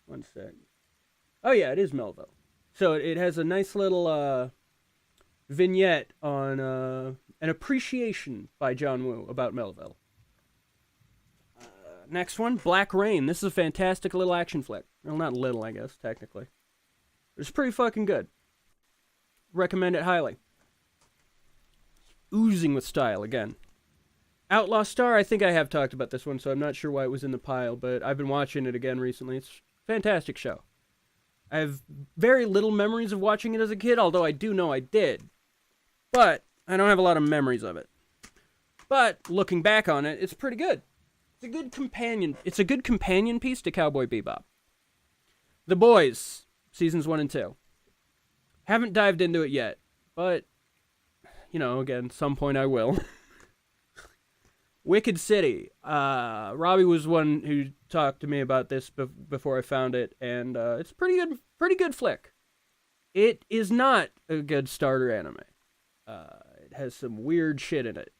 1 sec. Oh yeah, it is Melville. So it has a nice little vignette on an appreciation by John Woo about Melville. Next one, Black Rain. This is a fantastic little action flick. Well, not little, I guess, technically. It's pretty fucking good. Recommend it highly. Oozing with style, again. Outlaw Star, I think I have talked about this one, so I'm not sure why it was in the pile, but I've been watching it again recently. It's a fantastic show. I have very little memories of watching it as a kid, although I do know I did. But I don't have a lot of memories of it. But looking back on it, it's pretty good. It's a good companion. It's a good companion piece to Cowboy Bebop. The Boys, seasons 1 and 2. Haven't dived into it yet, but you know, again, some point I will. Wicked City. Robbie was one who talked to me about this before I found it, and it's pretty good flick. It is not a good starter anime. It has some weird shit in it.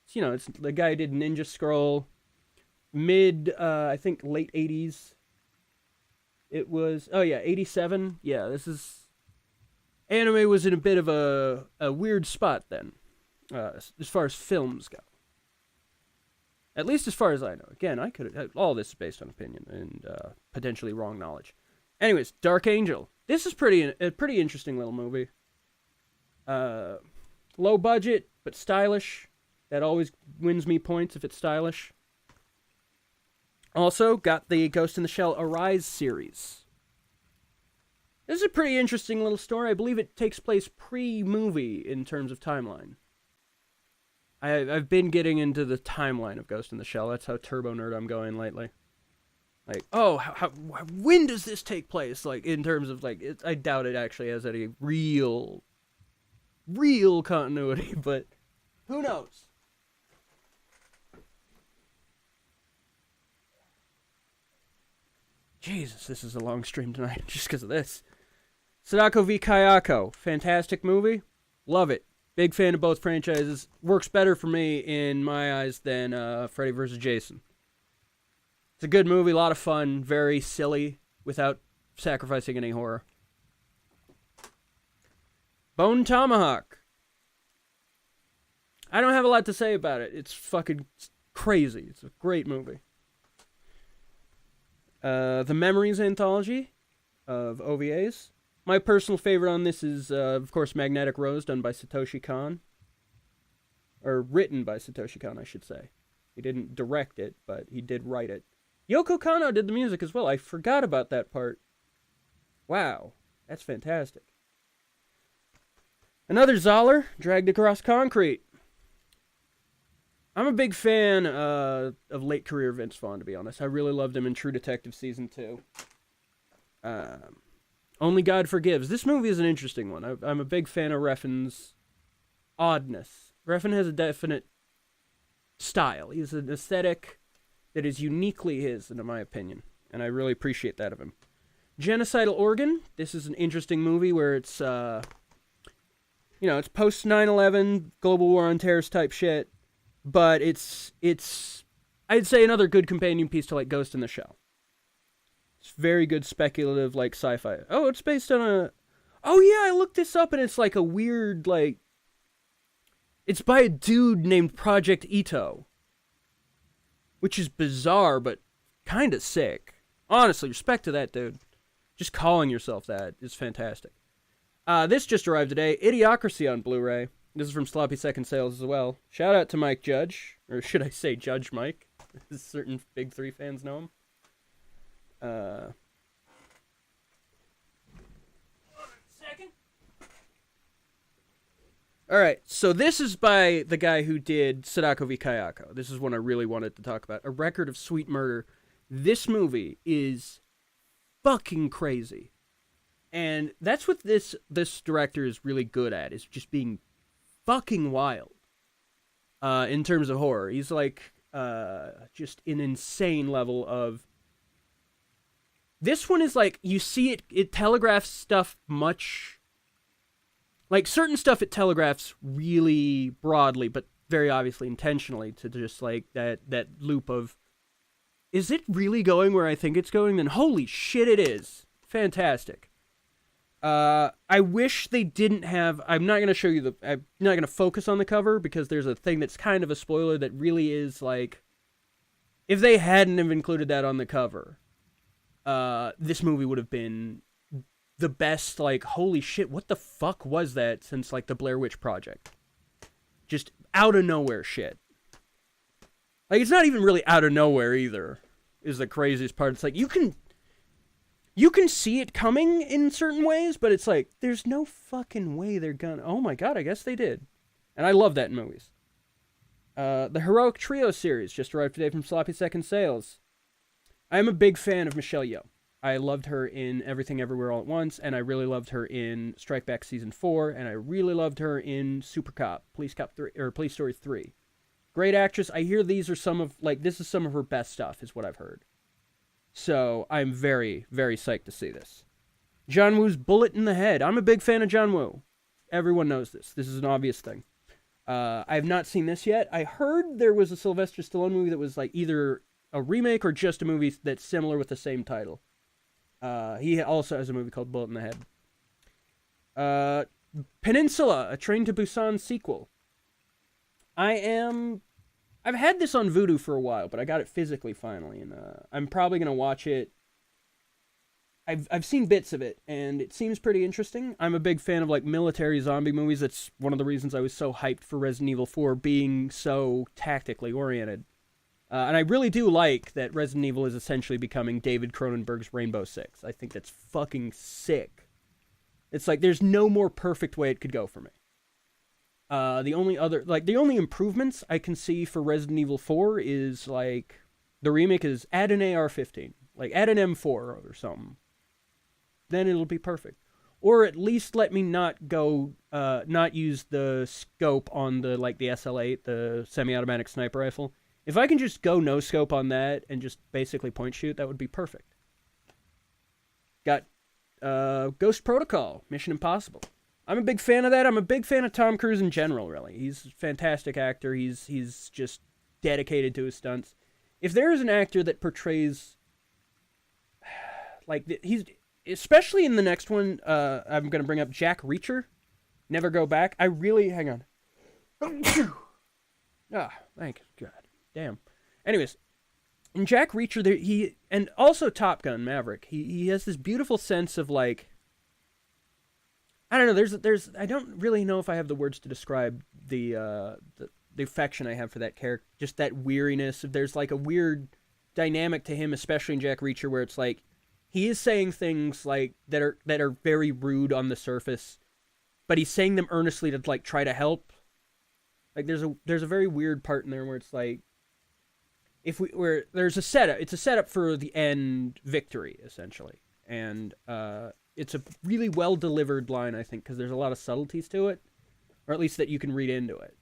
It's, you know, it's the guy who did Ninja Scroll, I think late 80s. It was, 87. Yeah, this is... Anime was in a bit of a weird spot then, as far as films go. At least as far as I know. Again, I could all this is based on opinion and potentially wrong knowledge. Anyways, Dark Angel. This is a pretty interesting little movie. Low budget, but stylish. That always wins me points if it's stylish. Also, got the Ghost in the Shell Arise series. This is a pretty interesting little story. I believe it takes place pre-movie in terms of timeline. I've been getting into the timeline of Ghost in the Shell. That's how turbo nerd I'm going lately. Like, when does this take place? Like, in terms of, like, I doubt it actually has any real continuity, but who knows? Jesus, this is a long stream tonight just because of this. Sadako v Kayako. Fantastic movie. Love it. Big fan of both franchises. Works better for me in my eyes than Freddy vs. Jason. It's a good movie, a lot of fun, very silly, without sacrificing any horror. Bone Tomahawk. I don't have a lot to say about it. It's fucking crazy. It's a great movie. The Memories anthology of OVAs. My personal favorite on this is, of course, Magnetic Rose, done by Satoshi Kon. Or written by Satoshi Kon, I should say. He didn't direct it, but he did write it. Yoko Kanno did the music as well. I forgot about that part. Wow, that's fantastic. Another Zoller, Dragged Across Concrete. I'm a big fan of late career Vince Vaughn, to be honest. I really loved him in True Detective Season 2. Only God Forgives. This movie is an interesting one. I'm a big fan of Refn's oddness. Refn has a definite style. He has an aesthetic that is uniquely his, in my opinion. And I really appreciate that of him. Genocidal Organ. This is an interesting movie where it's, it's post 9/11, global war on terrorist type shit. But it's I'd say another good companion piece to, like, Ghost in the Shell. It's very good speculative, like, sci-fi. Oh, it's based on a... Oh, yeah, I looked this up, and it's, like, a weird, like... It's by a dude named Project Ito. Which is bizarre, but kind of sick. Honestly, respect to that dude. Just calling yourself that is fantastic. This just arrived today. Idiocracy on Blu-ray. This is from Sloppy Second Sales as well. Shout out to Mike Judge. Or should I say Judge Mike? Certain Big 3 fans know him. Alright, so this is by the guy who did Sadako v Kayako. This is one I really wanted to talk about. A Record of Sweet Murder. This movie is fucking crazy. And that's what this director is really good at, is just being fucking wild. In terms of horror. He's like, just an insane level of... This one is like, you see it telegraphs stuff much... Like, certain stuff it telegraphs really broadly, but very obviously intentionally, to just, like, that loop of, is it really going where I think it's going? Then holy shit it is. Fantastic. I wish they didn't have... I'm not going to show you I'm not going to focus on the cover, because there's a thing that's kind of a spoiler that really is, like... if they hadn't have included that on the cover, this movie would have been the best, like, holy shit, what the fuck was that since, like, the Blair Witch Project? Just out of nowhere shit. Like, it's not even really out of nowhere either, is the craziest part. It's like, you can see it coming in certain ways, but it's like, there's no fucking way they're gonna... Oh my god, I guess they did. And I love that in movies. The Heroic Trio series just arrived today from Sloppy Second Sales. I am a big fan of Michelle Yeoh. I loved her in Everything Everywhere All at Once, and I really loved her in Strike Back Season 4, and I really loved her in Super Cop, Police Story 3. Great actress. I hear these are some of, like, this is some of her best stuff, is what I've heard. So, I'm very, very psyched to see this. John Woo's Bullet in the Head. I'm a big fan of John Woo. Everyone knows this. This is an obvious thing. I have not seen this yet. I heard there was a Sylvester Stallone movie that was, like, either a remake or just a movie that's similar with the same title. He also has a movie called Bullet in the Head. Peninsula, a Train to Busan sequel. I've had this on Vudu for a while, but I got it physically finally, and I'm probably gonna watch it. I've seen bits of it, and it seems pretty interesting. I'm a big fan of, like, military zombie movies. That's one of the reasons I was so hyped for Resident Evil 4 being so tactically oriented. And I really do like that Resident Evil is essentially becoming David Cronenberg's Rainbow Six. I think that's fucking sick. It's like, there's no more perfect way it could go for me. The only improvements I can see for Resident Evil 4 is, like, the remake is add an AR-15. Like, add an M4 or something. Then it'll be perfect. Or at least let me not use the scope on the SL8, the semi-automatic sniper rifle. If I can just go no scope on that and just basically point shoot, that would be perfect. Got Ghost Protocol, Mission Impossible. I'm a big fan of that. I'm a big fan of Tom Cruise in general, really. He's a fantastic actor. He's just dedicated to his stunts. If there is an actor that portrays, like, he's, especially in the next one, I'm going to bring up Jack Reacher, Never Go Back. Hang on. Thank God. Damn. Anyways, in Jack Reacher, and also Top Gun Maverick, he has this beautiful sense of, like, I don't know, I don't really know if I have the words to describe the affection I have for that character, just that weariness. There's, like, a weird dynamic to him, especially in Jack Reacher, where it's like, he is saying things, like, that are very rude on the surface, but he's saying them earnestly to, like, try to help. Like, there's a very weird part in there where it's like, there's a setup. It's a setup for the end victory, essentially. And it's a really well-delivered line, I think, because there's a lot of subtleties to it, or at least that you can read into it.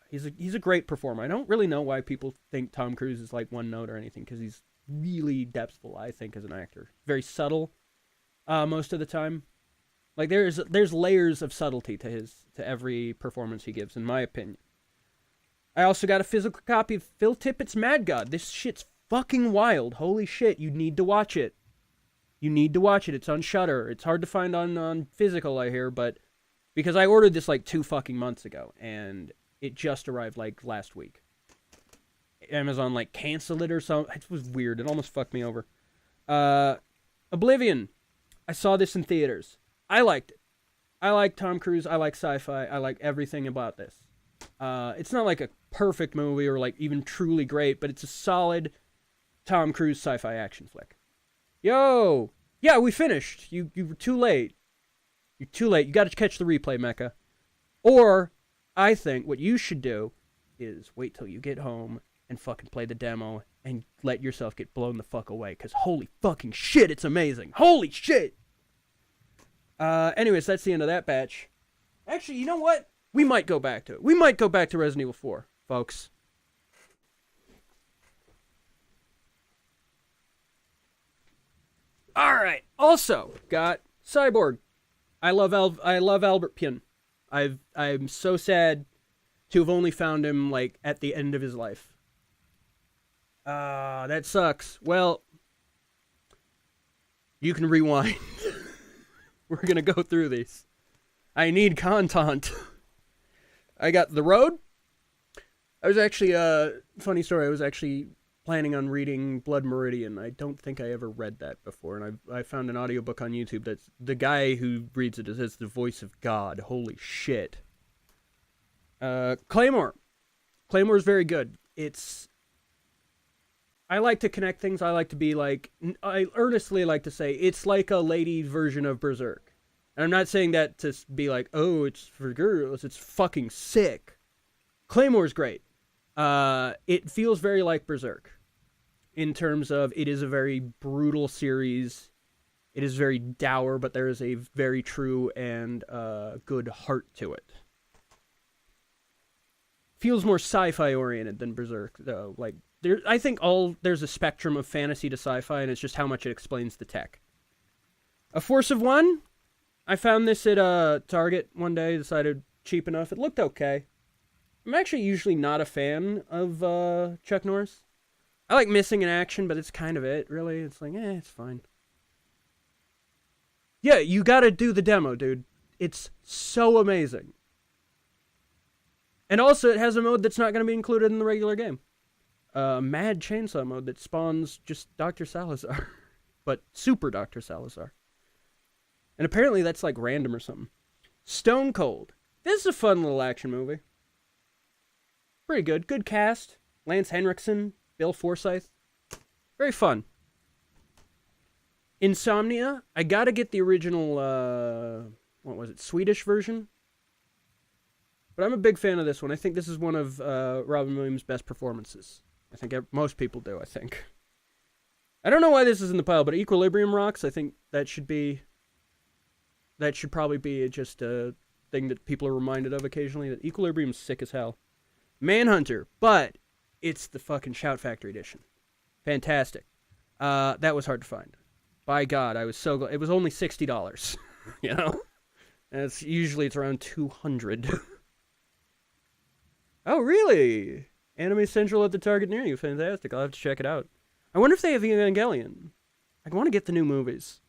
He's a great performer. I don't really know why people think Tom Cruise is, like, one note or anything, because he's really depthful, I think, as an actor. Very subtle most of the time. Like, there's layers of subtlety to every performance he gives, in my opinion. I also got a physical copy of Phil Tippett's Mad God. This shit's fucking wild. Holy shit, you need to watch it. You need to watch it. It's on Shudder. It's hard to find on physical, I hear, but because I ordered this, like, 2 fucking months ago, and it just arrived, like, last week. Amazon, like, canceled it or something. It was weird. It almost fucked me over. Oblivion. I saw this in theaters. I liked it. I like Tom Cruise. I like sci-fi. I like everything about this. It's not like a perfect movie or, like, even truly great, but it's a solid Tom Cruise sci-fi action flick. Yo! Yeah, we finished. You were too late. You're too late. You gotta catch the replay, Mecca. Or, I think what you should do is wait till you get home and fucking play the demo and let yourself get blown the fuck away, because holy fucking shit, it's amazing. Holy shit! Anyways, that's the end of that batch. Actually, you know what? We might go back to it. We might go back to Resident Evil 4, folks. Alright, also got Cyborg. I love Albert Pien. I'm so sad to have only found him, like, at the end of his life. That sucks. Well, you can rewind. We're gonna go through these. I need content. I got The Road. I was actually, funny story, I was actually planning on reading Blood Meridian. I don't think I ever read that before, and I found an audiobook on YouTube that's the guy who reads it is the voice of God. Holy shit. Claymore. Claymore is very good. I like to connect things. I like to be like, I earnestly like to say it's like a lady version of Berserk. And I'm not saying that to be like, oh, it's for girls. It's fucking sick. Claymore's great. It feels very like Berserk in terms of it is a very brutal series. It is very dour, but there is a very true and good heart to it. Feels more sci-fi oriented than Berserk, though. Like, I think there's a spectrum of fantasy to sci-fi, and it's just how much it explains the tech. A Force of One. I found this at Target one day. Decided cheap enough. It looked okay. I'm actually usually not a fan of Chuck Norris. I like Missing in Action, but it's kind of it, really. It's like, it's fine. Yeah, you gotta do the demo, dude. It's so amazing. And also, it has a mode that's not going to be included in the regular game. Mad Chainsaw mode that spawns just Dr. Salazar. But Super Dr. Salazar. And apparently that's like random or something. Stone Cold. This is a fun little action movie. Pretty good. Good cast. Lance Henriksen. Bill Forsyth. Very fun. Insomnia. I gotta get the original, what was it, Swedish version? But I'm a big fan of this one. I think this is one of Robin Williams' best performances. I think most people do, I think. I don't know why this is in the pile, but Equilibrium rocks. I think that should probably be just a thing that people are reminded of occasionally, that Equilibrium's sick as hell. Manhunter, but it's the fucking Shout Factory edition. Fantastic. That was hard to find. By God, I was so glad. It was only $60, you know? And usually it's around $200. Oh, really? Anime Central at the Target near you. Fantastic. I'll have to check it out. I wonder if they have Evangelion. I want to get the new movies.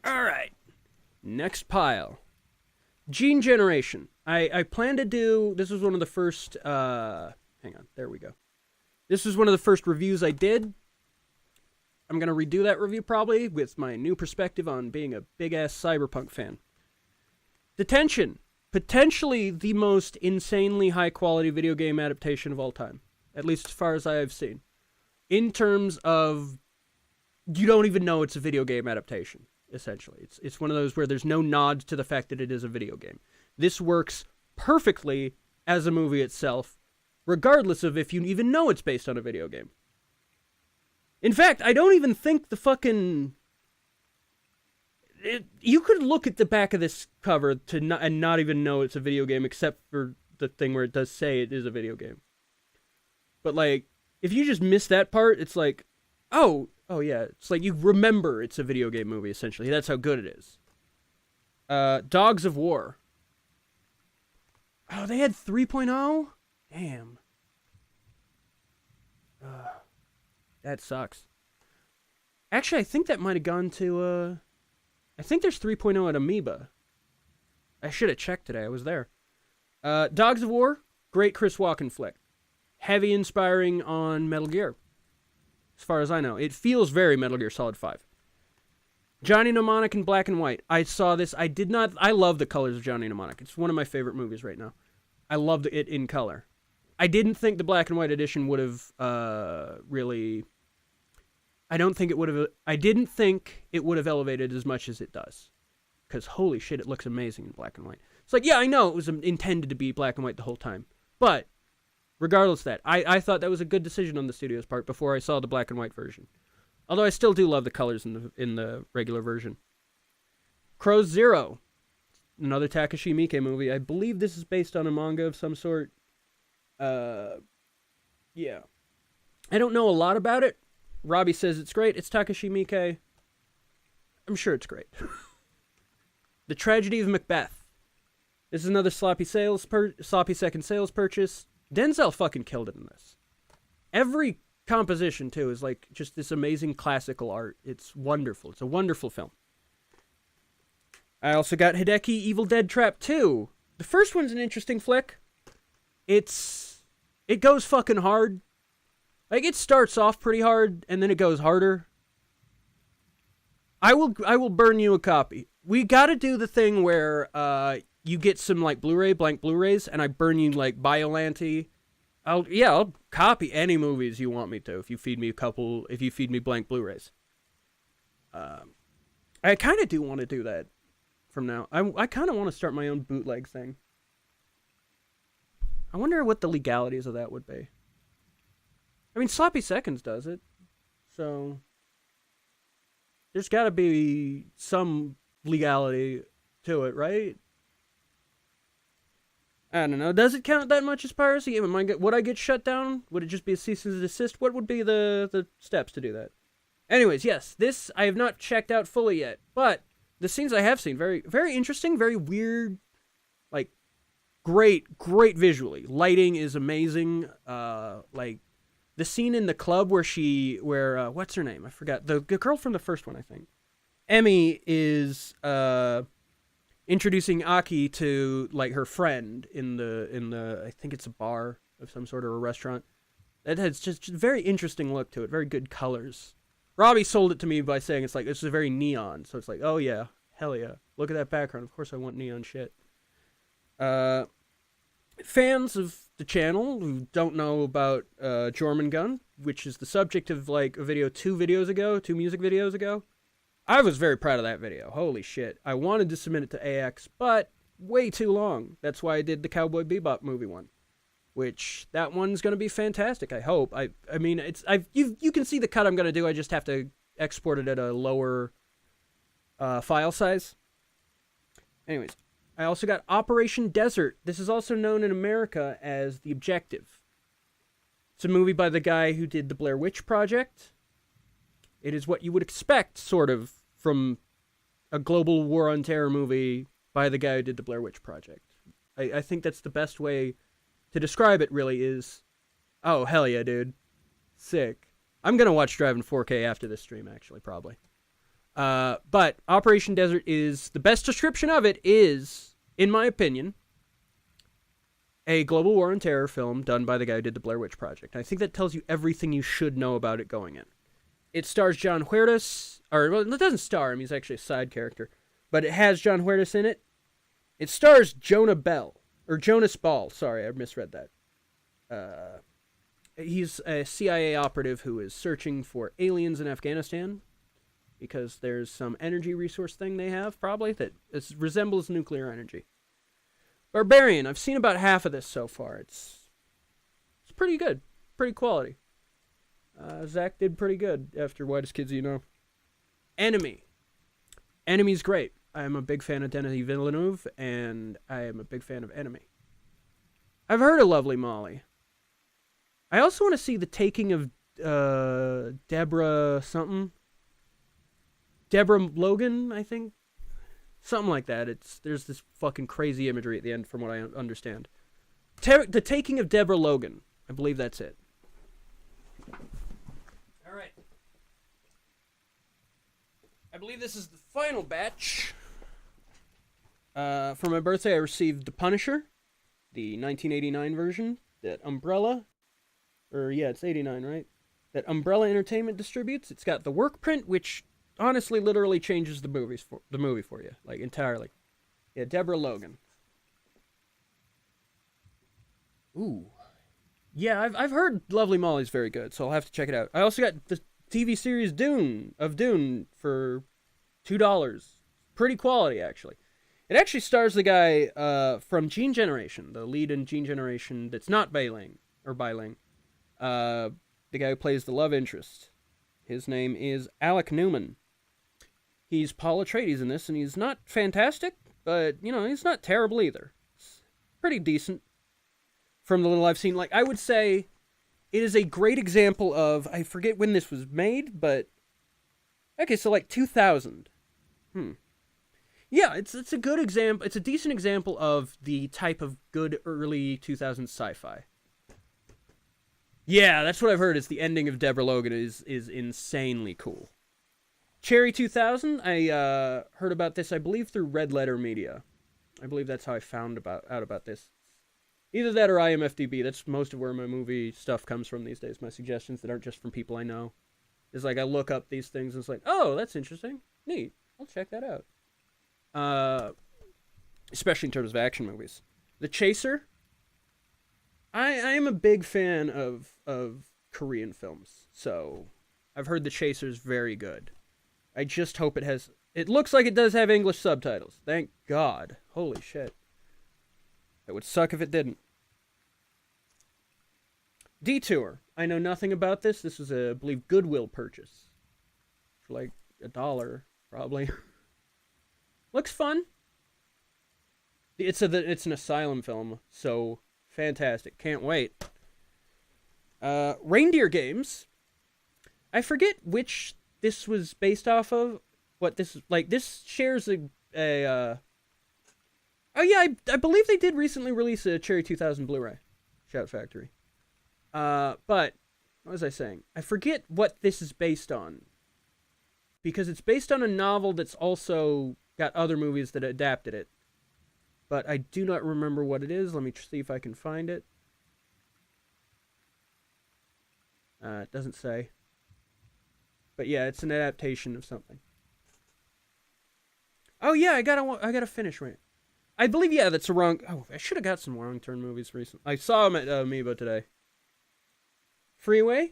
Alright. Next pile. Gene Generation. I plan to do... This was one of the first... hang on. There we go. This was one of the first reviews I did. I'm going to redo that review probably with my new perspective on being a big-ass Cyberpunk fan. Detention. Potentially the most insanely high-quality video game adaptation of all time. At least as far as I have seen. In terms of... You don't even know it's a video game adaptation, essentially. It's one of those where there's no nod to the fact that it is a video game. This works perfectly as a movie itself, regardless of if you even know it's based on a video game. In fact, I don't even think the fucking... you could look at the back of this cover and not even know it's a video game, except for the thing where it does say it is a video game. But, like, if you just miss that part, it's like, oh yeah. It's like you remember it's a video game movie, essentially. That's how good it is. Dogs of War. Oh, they had 3.0? Damn. That sucks. Actually, I think that might have gone to, I think there's 3.0 at Amoeba. I should have checked today. I was there. Dogs of War, great Chris Walken flick. Heavy inspiring on Metal Gear. As far as I know. It feels very Metal Gear Solid 5. Johnny Mnemonic in black and white. I saw this. I love the colors of Johnny Mnemonic. It's one of my favorite movies right now. I loved it in color. I didn't think the black and white edition would have really... I didn't think it would have elevated as much as it does. Because holy shit, it looks amazing in black and white. It's like, yeah, I know it was intended to be black and white the whole time. But, regardless of that, I thought that was a good decision on the studio's part before I saw the black and white version. Although I still do love the colors in the regular version. Crow Zero. Another Takashi Miike movie. I believe this is based on a manga of some sort. Yeah. I don't know a lot about it. Robbie says it's great. It's Takashi Miike. I'm sure it's great. The Tragedy of Macbeth. This is another sloppy second sales purchase. Denzel fucking killed it in this. Every composition, too, is like just this amazing classical art. It's wonderful. It's a wonderful film. I also got Hideki Evil Dead Trap 2. The first one's an interesting flick. It goes fucking hard. Like, it starts off pretty hard, and then it goes harder. I will burn you a copy. We gotta do the thing where you get some like blank Blu-rays, and I burn you like Biollante. I'll copy any movies you want me to if you feed me blank Blu-rays. I kind of do want to do that from now. I kind of want to start my own bootleg thing. I wonder what the legalities of that would be. I mean, Sloppy Seconds does it, so there's got to be some legality to it, right? I don't know. Does it count that much as piracy? Would I get shut down? Would it just be a cease and desist? What would be the steps to do that? Anyways, yes, this I have not checked out fully yet, but the scenes I have seen, very, very interesting, very weird, like, great visually. Lighting is amazing. Like, the scene in the club where what's her name? I forgot. The girl from the first one, I think. Emmy is, introducing Aki to, like, her friend in the I think it's a bar of some sort, or a restaurant. It has just a very interesting look to it, very good colors. Robbie sold it to me by saying it's very neon, so it's like, oh yeah, hell yeah. Look at that background, of course I want neon shit. Fans of the channel who don't know about Jormungand, which is the subject of, like, a video two music videos ago, I was very proud of that video. Holy shit. I wanted to submit it to AX, but way too long. That's why I did the Cowboy Bebop movie one, which that one's going to be fantastic, I hope. I mean, you can see the cut I'm going to do. I just have to export it at a lower file size. Anyways, I also got Operation Desert. This is also known in America as The Objective. It's a movie by the guy who did the Blair Witch Project. It is what you would expect, sort of, from a global war on terror movie by the guy who did the Blair Witch Project. I think that's the best way to describe it, really, is, oh, hell yeah, dude. Sick. I'm going to watch Drive in 4K after this stream, actually, probably. But Operation Desert is, the best description of it is, in my opinion, a global war on terror film done by the guy who did the Blair Witch Project. I think that tells you everything you should know about it going in. It stars John Huertas, well, it doesn't star him, he's actually a side character, but it has John Huertas in it. It stars Jonas Ball, sorry, I misread that. He's a CIA operative who is searching for aliens in Afghanistan, because there's some energy resource thing they have, probably, that resembles nuclear energy. Barbarian, I've seen about half of this so far. It's pretty good, pretty quality. Zach did pretty good after Whitest Kids You Know. Enemy. Enemy's great. I am a big fan of Denis Villeneuve, and I am a big fan of Enemy. I've heard of Lovely Molly. I also want to see the taking of Deborah something. Deborah Logan, I think? Something like that. There's this fucking crazy imagery at the end, from what I understand. The taking of Deborah Logan. I believe that's it. Alright. I believe this is the final batch. For my birthday, I received The Punisher, the 1989 version that Umbrella, it's 89, right? That Umbrella Entertainment distributes. It's got the work print, which honestly literally changes the movie for you, like, entirely. Yeah, Deborah Logan. Ooh. Yeah, I've heard Lovely Molly's very good, so I'll have to check it out. I also got the TV series Dune for $2. Pretty quality, actually. It actually stars the guy from Gene Generation, the lead in Gene Generation that's not Bailing. The guy who plays the love interest. His name is Alec Newman. He's Paul Atreides in this, and he's not fantastic, but, he's not terrible either. It's pretty decent. From the little I've seen, like, I would say it is a great example of, I forget when this was made, but, okay, so like 2000. Yeah, it's a good example, it's a decent example of the type of good early 2000s sci-fi. Yeah, that's what I've heard, is the ending of Deborah Logan is insanely cool. Cherry 2000, I heard about this, I believe, through Red Letter Media. I believe that's how I found out about this. Either that or IMFDB. That's most of where my movie stuff comes from these days. My suggestions that aren't just from people I know. Is like I look up these things and it's like, oh, that's interesting. Neat. I'll check that out. Especially in terms of action movies. The Chaser. I am a big fan of Korean films. So I've heard The Chaser's very good. I just hope it has... It looks like it does have English subtitles. Thank God. Holy shit. It would suck if it didn't. Detour. I know nothing about this. This was a, I believe, Goodwill purchase. For like $1, probably. Looks fun. It's an asylum film, so fantastic. Can't wait. Reindeer Games. I forget which this was based off of. What this is like. This shares a oh yeah, I believe they did recently release a Cherry 2000 Blu-ray. Shout Factory. But what was I saying? I forget what this is based on. Because it's based on a novel that's also got other movies that adapted it. But I do not remember what it is. Let me see if I can find it. It doesn't say. But yeah, it's an adaptation of something. Oh yeah, I gotta finish right. I believe, yeah, that's a wrong... Oh, I should have got some Wrong Turn movies recently. I saw them at Amiibo today. Freeway.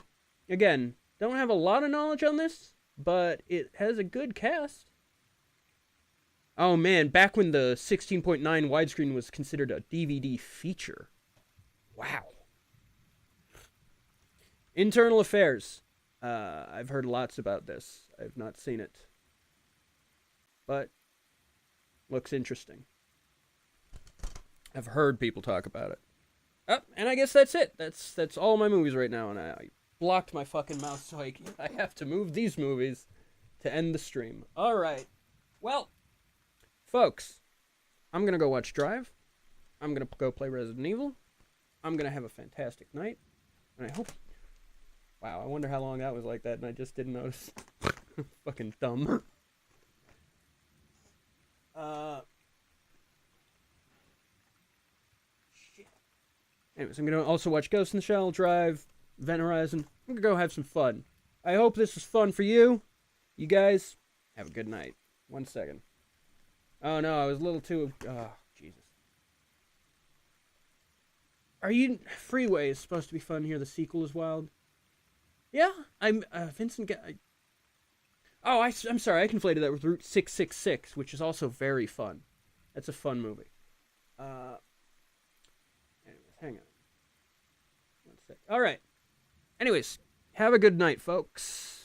Again, don't have a lot of knowledge on this, but it has a good cast. Oh, man, back when the 16.9 widescreen was considered a DVD feature. Wow. Internal Affairs. I've heard lots about this. I've not seen it. But looks interesting. I've heard people talk about it. Oh, and I guess that's it. That's all my movies right now, and I blocked my fucking mouth, so I have to move these movies to end the stream. All right. Well, folks, I'm going to go watch Drive. I'm going to go play Resident Evil. I'm going to have a fantastic night, and I hope... Wow, I wonder how long that was like that, and I just didn't notice. Fucking dumb. Anyways, I'm going to also watch Ghost in the Shell, Drive, Event Horizon. I'm going to go have some fun. I hope this was fun for you. You guys, have a good night. 1 second. Oh, no, I was a little too... Oh, Jesus. Are you... Freeway is supposed to be fun here. The sequel is wild. Yeah, I'm... Vincent... Oh, I'm sorry. I conflated that with Route 666, which is also very fun. That's a fun movie. Anyways, hang on. 1 sec. All right. Anyways, have a good night, folks.